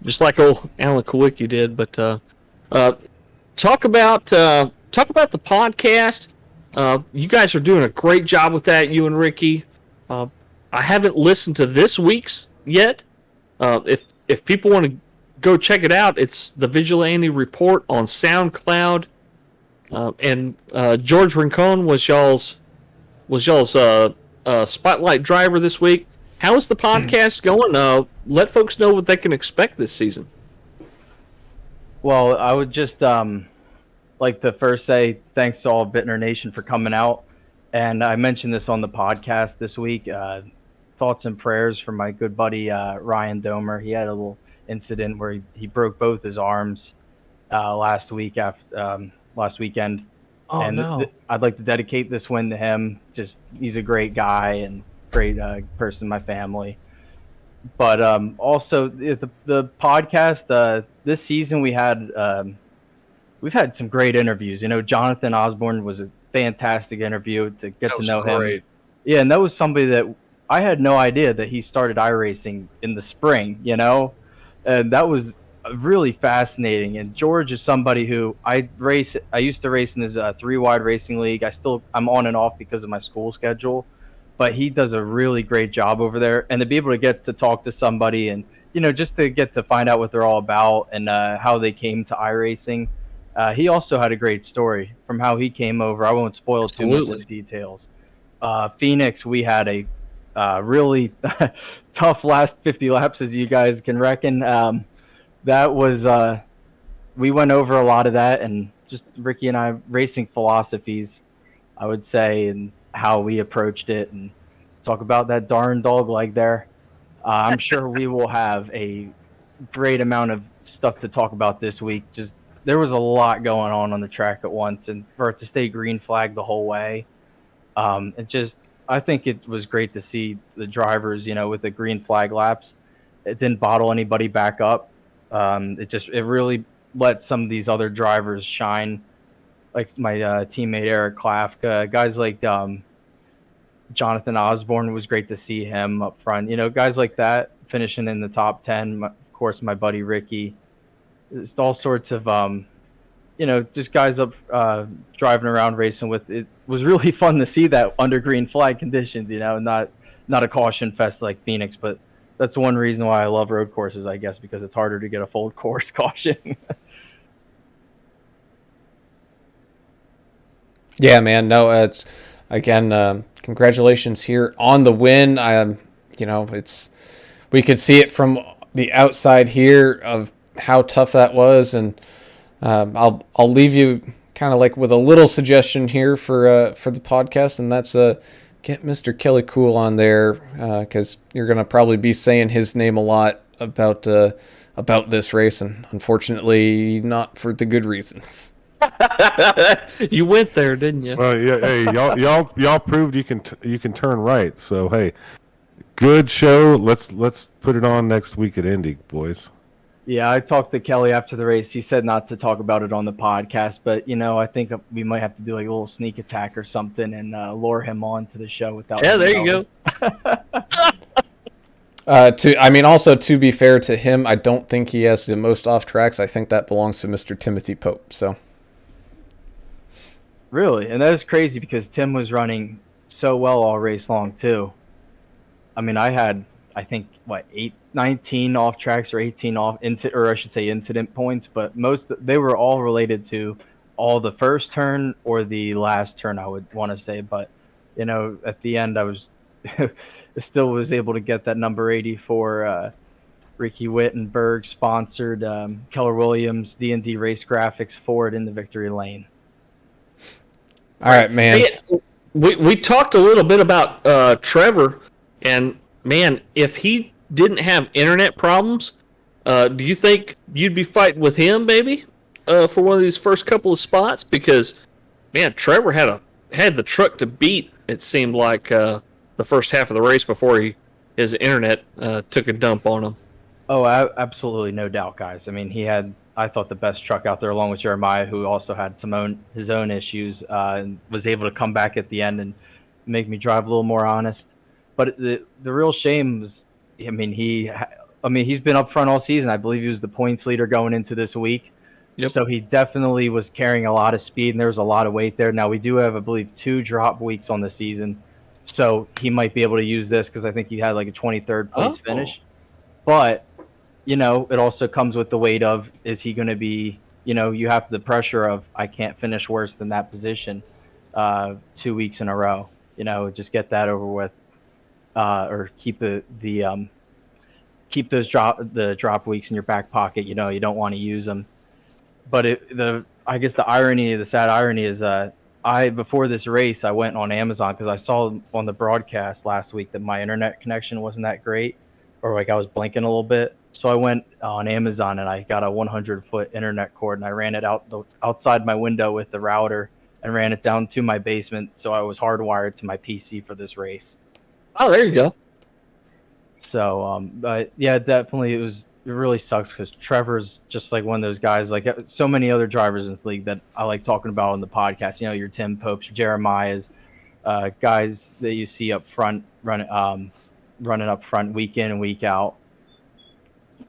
just like old Alan Kowicki did. But talk about the podcast. You guys are doing a great job with that, you and Ricky. I haven't listened to this week's yet. If people want to go check it out, it's the Vigilante Report on SoundCloud. And George Rincon was y'all's spotlight driver this week. How is the podcast going? Let folks know what they can expect this season. Well, I would just like to first say thanks to all of Bittner Nation for coming out. And I mentioned this on the podcast this week. Thoughts and prayers for my good buddy Ryan Domer. He had a little incident where he broke both his arms last weekend. Oh, and no. I'd like to dedicate this win to him. Just he's a great guy and great person in my family. But also the podcast this season we've had some great interviews. Jonathan Osborne was a fantastic interview to get to know him. Yeah, and that was somebody that I had no idea that he started iRacing in the spring, and that was really fascinating. And George is somebody who I used to race in his 3-wide racing league. I'm on and off because of my school schedule, but he does a really great job over there. And to be able to get to talk to somebody and, just to get to find out what they're all about and how they came to iRacing. He also had a great story from how he came over. I won't spoil too much of the details. Phoenix, we had a really tough last 50 laps, as you guys can reckon. That was we went over a lot of that, and just Ricky and I racing philosophies, I would say, and how we approached it, and talk about that darn dog leg there. I'm sure we will have a great amount of stuff to talk about this week. Just there was a lot going on the track at once, and for it to stay green flag the whole way, I think it was great to see the drivers, with the green flag laps. It didn't bottle anybody back up. It really let some of these other drivers shine, like my teammate Eric Klafka, guys like Jonathan Osborne. Was great to see him up front. Guys like that finishing in the top 10. Of course, my buddy Ricky. It's all sorts of just guys up driving around racing with. It was really fun to see that under green flag conditions. Not a caution fest like Phoenix, but that's one reason why I love road courses, I guess, because it's harder to get a full course caution. Yeah, man. No, it's again. Congratulations here on the win. We could see it from the outside here of how tough that was, and I'll leave you kind of like with a little suggestion here for the podcast, and that's get Mr. Kelly Cool on there because you're gonna probably be saying his name a lot about this race, and unfortunately not for the good reasons. You went there, didn't you? Well, yeah. Hey, y'all proved you can turn right. So hey, good show. Let's put it on next week at Indy, boys. Yeah, I talked to Kelly after the race. He said not to talk about it on the podcast, but I think we might have to do like a little sneak attack or something and lure him on to the show without. Yeah, there you go. Also to be fair to him, I don't think he has the most off tracks. I think that belongs to Mr. Timothy Pope. So. Really, and that is crazy because Tim was running so well all race long too. I mean, I had, I think, 19 off tracks or 18 incident points, but they were all related to all the first turn or the last turn, I would want to say. But at the end, I was still was able to get that number 84 Ricky Wittenberg sponsored Keller Williams D&D Race Graphics Ford in the victory lane. All right, man. Hey, we talked a little bit about Trevor, and man, if he didn't have internet problems, do you think you'd be fighting with him, maybe, for one of these first couple of spots? Because, man, Trevor had the truck to beat. It seemed like the first half of the race before his internet took a dump on him. Oh, absolutely, no doubt, guys. I mean, he had, I thought, the best truck out there, along with Jeremiah, who also had his own issues, and was able to come back at the end and make me drive a little more honest. But the real shame was, he's been up front all season. I believe he was the points leader going into this week. Yep. So he definitely was carrying a lot of speed, and there was a lot of weight there. Now, we do have, I believe, 2 drop weeks on the season. So he might be able to use this because I think he had like a 23rd place finish. But, it also comes with the weight of, is he going to be, you have the pressure of, I can't finish worse than that position 2 weeks in a row. Just get that over with, or keep keep those drop weeks in your back pocket. You don't want to use them. But I guess the sad irony is, before this race, I went on Amazon because I saw on the broadcast last week that my internet connection wasn't that great, or like I was blinking a little bit. So I went on Amazon and I got a 100-foot internet cord, and I ran it outside my window with the router and ran it down to my basement. So I was hardwired to my PC for this race. Oh, there you go. So, but yeah, definitely it really sucks because Trevor's just like one of those guys, like so many other drivers in this league that I like talking about on the podcast. Your Tim Popes, your Jeremiah's, guys that you see up front running up front week in and week out,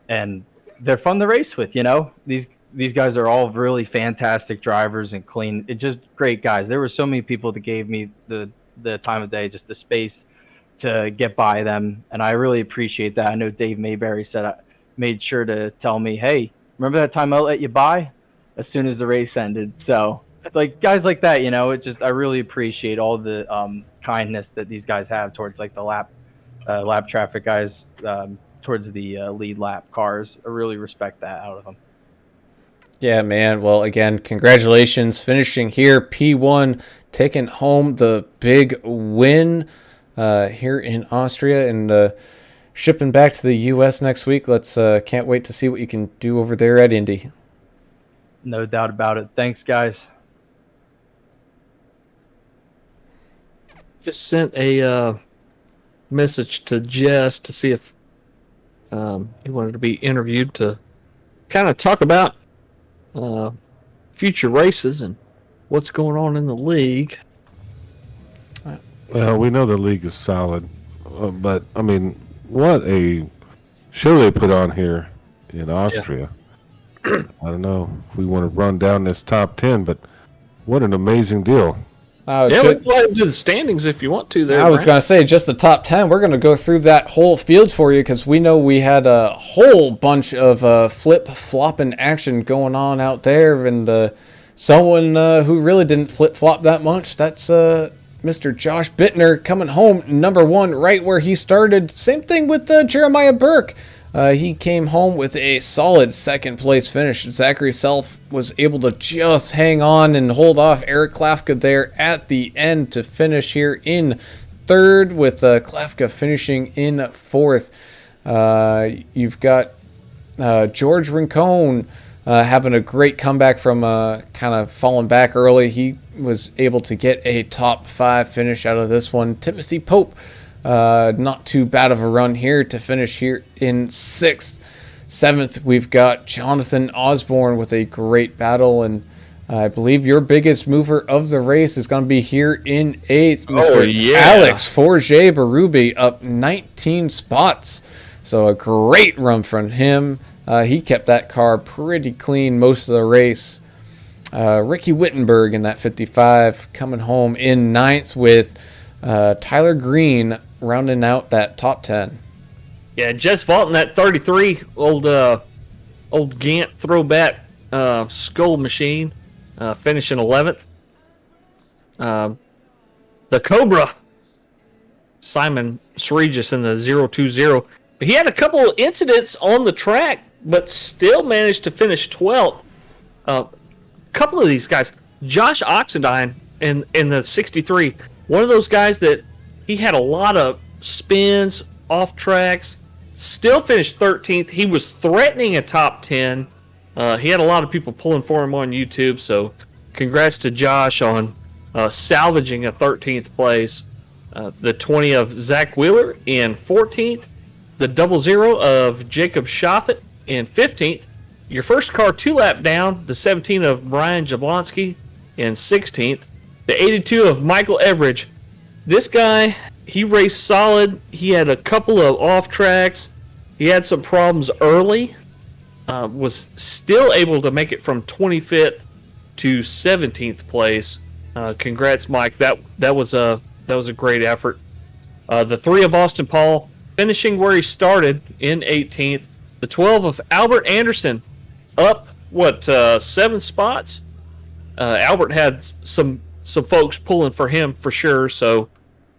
and they're fun to race with. These guys are all really fantastic drivers and clean. It's just great guys. There were so many people that gave me the time of day, just the space to get by them, and I really appreciate that. I know Dave Mayberry made sure to tell me, hey, remember that time I let you by as soon as the race ended. So like guys like that, I really appreciate all the kindness that these guys have towards like the lap traffic guys, towards the lead lap cars. I really respect that out of them. Yeah, man. Well, again, congratulations finishing here, P1, taking home the big win here in Austria, and shipping back to the U.S. next week. Can't wait to see what you can do over there at Indy. No doubt about it. Thanks, guys. Just sent a message to Jess to see if he wanted to be interviewed to kind of talk about future races and what's going on in the league. Well, we know the league is solid, but I mean, what a show they put on here in Austria. Yeah. I don't know if we want to run down this top 10, but what an amazing deal. We can go ahead and do the standings if you want to there. I was going to say, just the top 10, we're going to go through that whole field for you because we know we had a whole bunch of flip-flopping action going on out there, and someone who really didn't flip-flop that much, that's Mr. Josh Bittner coming home number 1 right where he started. Same thing with Jeremiah Burke. He came home with a solid second place finish. Zachary Self was able to just hang on and hold off Eric Klafka there at the end to finish here in third, with Klafka finishing in 4th. You've got George Rincon having a great comeback from kind of falling back early. He was able to get a top 5 finish out of this one. Timothy Pope, not too bad of a run here to finish here in 6th. 7th, we've got Jonathan Osborne with a great battle, and I believe your biggest mover of the race is going to be here in 8th. Mr. Alex Forget Barubi up 19 spots. So a great run from him. He kept that car pretty clean most of the race. Ricky Wittenberg in that 55 coming home in 9th, with Tyler Green rounding out that top 10. Yeah, Jess Vaulton, that 33 old Gantt throwback skull machine, finishing 11th. The Cobra, Simon Sregis in the 020. He had a couple of incidents on the track, but still managed to finish 12th. A couple of these guys, Josh Oxendine in the 63, one of those guys that he had a lot of spins off tracks, still finished 13th. He was threatening a top 10. He had a lot of people pulling for him on YouTube, so congrats to Josh on salvaging a 13th place. The 20 of Zach Wheeler in 14th. The 00 of Jacob Schaffet in 15th. Your first car 2-lap down, the 17 of Brian Jablonski in 16th. The 82 of Michael Everidge. This guy, he raced solid. He had a couple of off tracks. He had some problems early. was still able to make it from 25th to 17th place. Congrats, Mike. That was a great effort. The 3 of Austin Paul finishing where he started in 18th. The 12 of Albert Anderson up 7 spots. Albert had some folks pulling for him for sure. So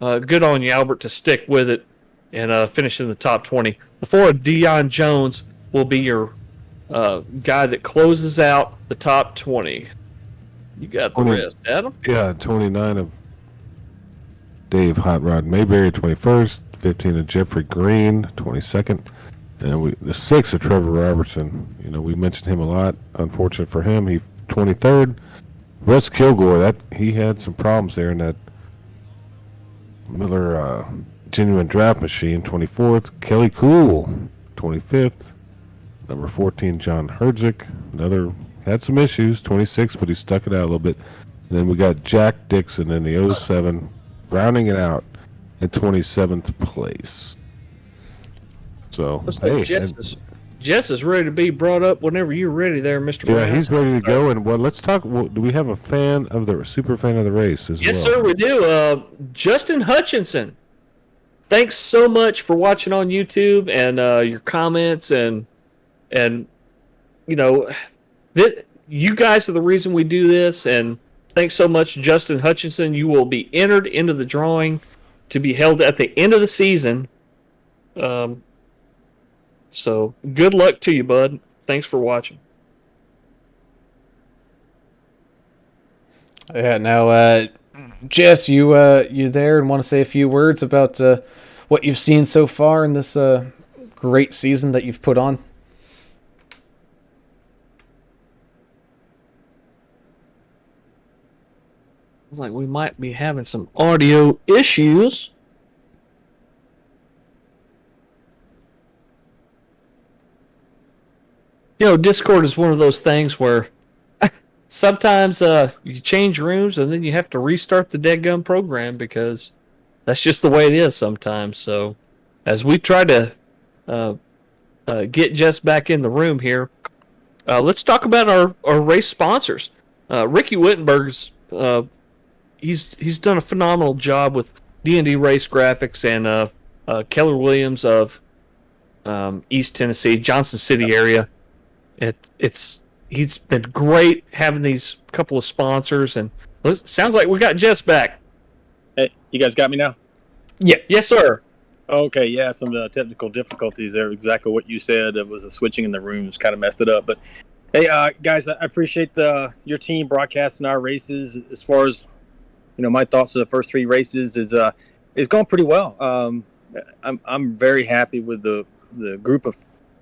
good on you, Albert, to stick with it and finish in the top 20. The 4 of Deion Jones will be your guy that closes out the top 20. You got the rest, Adam? Yeah, 29 of Dave Hot Rod Mayberry, 21st. 15 of Jeffrey Green, 22nd. And the 6 of Trevor Robertson. You know, we mentioned him a lot. Unfortunate for him, he 23rd. Russ Kilgore, he had some problems there in that Miller Genuine Draft Machine, 24th. Kelly Cool, 25th. Number 14, John Herdzik, had some issues, 26th, but he stuck it out a little bit. And then we got Jack Dixon in the 07, rounding it out in 27th place. So, hey, Jess is ready to be brought up whenever you're ready there, Mr. Yeah, Brown. he's ready to go. And let's talk. Do we have a super fan of the race as well? Yes, sir, we do. Justin Hutchinson. Thanks so much for watching on YouTube and your comments and you know, you guys are the reason we do this. And thanks so much, Justin Hutchinson. You will be entered into the drawing to be held at the end of the season. So good luck to you, bud. Thanks for watching. Yeah. Now, Jess, you there and want to say a few words about what you've seen so far in this great season that you've put on? Looks like we might be having some audio issues. You know, Discord is one of those things where sometimes you change rooms and then you have to restart the deadgum program because that's just the way it is sometimes. So as we try to get Jess back in the room here, let's talk about our race sponsors. Ricky Wittenberg's he's done a phenomenal job with D&D Race Graphics and Keller Williams of East Tennessee, Johnson City area. He's been great having these couple of sponsors, and it sounds like we got Jess back. Hey, you guys got me now? Yeah. Yes, sir. Okay, yeah, some technical difficulties there. Exactly what you said. It was a switching in the rooms, kind of messed it up. But hey, guys, I appreciate your team broadcasting our races. As far as my thoughts of the first 3 races is going pretty well. I'm very happy with the group of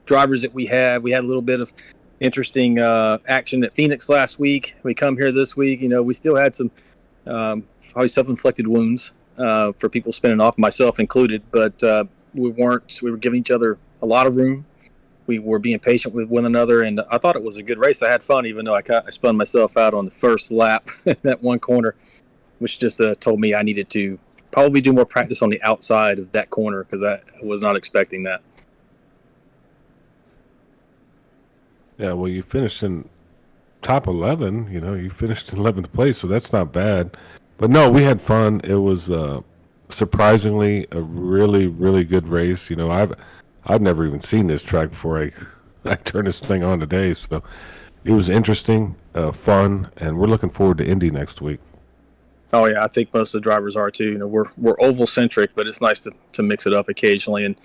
drivers that we have. We had a little bit of interesting action at Phoenix last week. We come here this week. We still had some probably self-inflicted wounds for people spinning off, myself included. But we were giving each other a lot of room. We were being patient with one another, and I thought it was a good race. I had fun, even though I spun myself out on the first lap in that one corner, which just told me I needed to probably do more practice on the outside of that corner because I was not expecting that. Yeah, well, you finished in top 11. You finished in 11th place, so that's not bad. But no, we had fun. It was surprisingly a really, really good race. I've never even seen this track before I turned this thing on today. So it was interesting, fun, and we're looking forward to Indy next week. Oh yeah, I think most of the drivers are too. We're oval centric, but it's nice to mix it up occasionally. And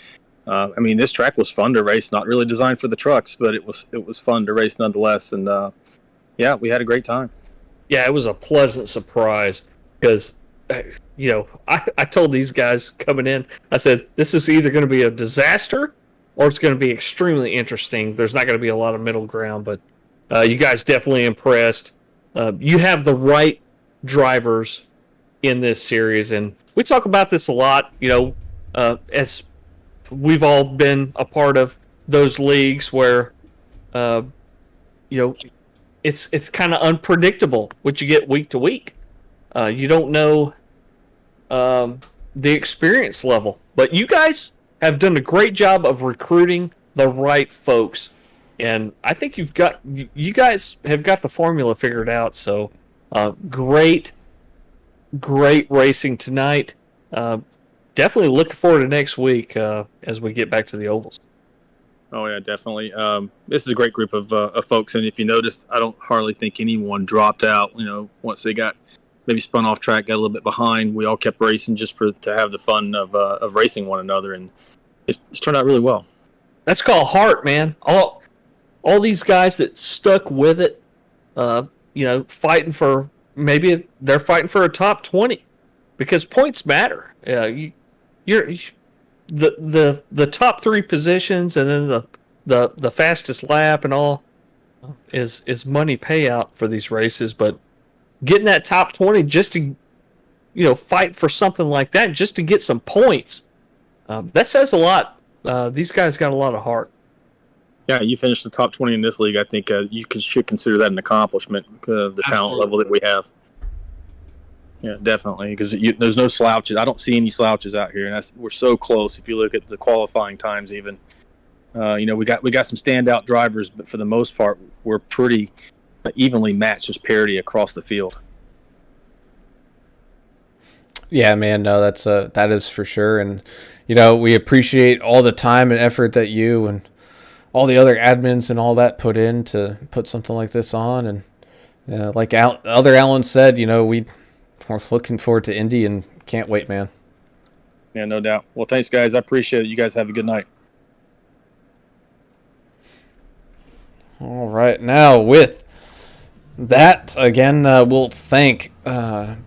this track was fun to race. Not really designed for the trucks, but it was fun to race nonetheless. And yeah, we had a great time. Yeah, it was a pleasant surprise because I told these guys coming in, I said this is either going to be a disaster or it's going to be extremely interesting. There's not going to be a lot of middle ground, but you guys definitely impressed. You have the right drivers in this series, and we talk about this a lot. As we've all been a part of those leagues where, it's kind of unpredictable what you get week to week. You don't know the experience level, but you guys have done a great job of recruiting the right folks And I think you guys have got the formula figured out. So great racing tonight. Definitely looking forward to next week as we get back to the ovals. Oh yeah, definitely. This is a great group of folks, and if you noticed, I don't hardly think anyone dropped out. Once they got maybe spun off track, got a little bit behind, we all kept racing just to have the fun of racing one another, and it's turned out really well. That's called heart, man. All these guys that stuck with it, fighting for they're fighting for a top 20 because points matter. You're the top 3 positions and then the fastest lap and all is money payout for these races, but getting that top 20 just to fight for something like that just to get some points, that says a lot. These guys got a lot of heart. Yeah, you finished the top 20 in this league. I think you should consider that an accomplishment of the talent level that we have. Yeah, definitely, because there's no slouches. I don't see any slouches out here, and we're so close. If you look at the qualifying times, even we got some standout drivers, but for the most part, we're pretty evenly matched, just parity across the field. Yeah, man, no, that is for sure, and we appreciate all the time and effort that you and all the other admins and all that put in to put something like this on, and like other Alan said, we're looking forward to Indy and can't wait, man. Yeah, no doubt. Well, thanks, guys. I appreciate it. You guys have a good night. All right. Now, with that, again, we'll thank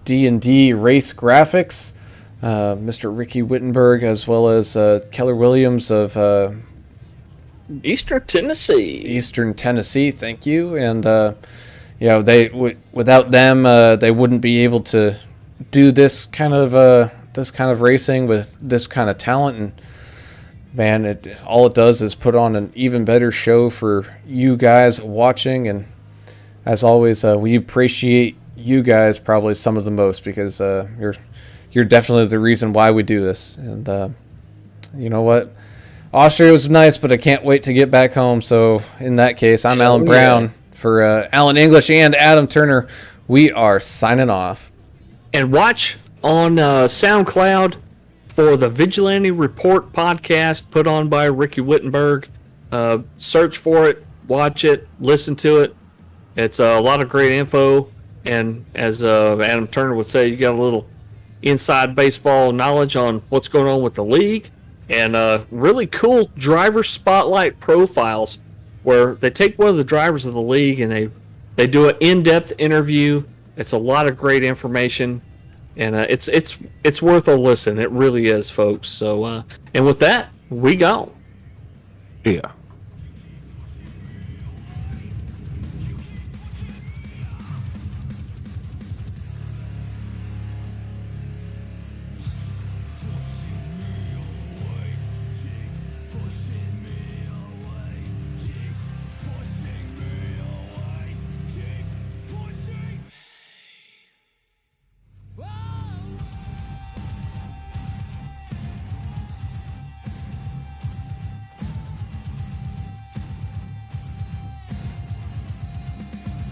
D&D Race Graphics, Mr. Ricky Wittenberg, as well as Keller Williams of Eastern Tennessee. Thank you. And without them, they wouldn't be able to do this kind of racing with this kind of talent. And man, all it does is put on an even better show for you guys watching. And as always, we appreciate you guys probably some of the most because you're definitely the reason why we do this. And you know what? Austria was nice, but I can't wait to get back home. So in that case, I'm Alan Brown. For Alan English and Adam Turner, we are signing off. And watch on SoundCloud for the Vigilante Report podcast put on by Ricky Wittenberg. Search for it, watch it, listen to it. It's a lot of great info. And as Adam Turner would say, you got a little inside baseball knowledge on what's going on with the league. And really cool driver spotlight profiles where they take one of the drivers of the league and they do an in-depth interview. It's a lot of great information, and it's worth a listen. It really is, folks. So, and with that, we go. Yeah.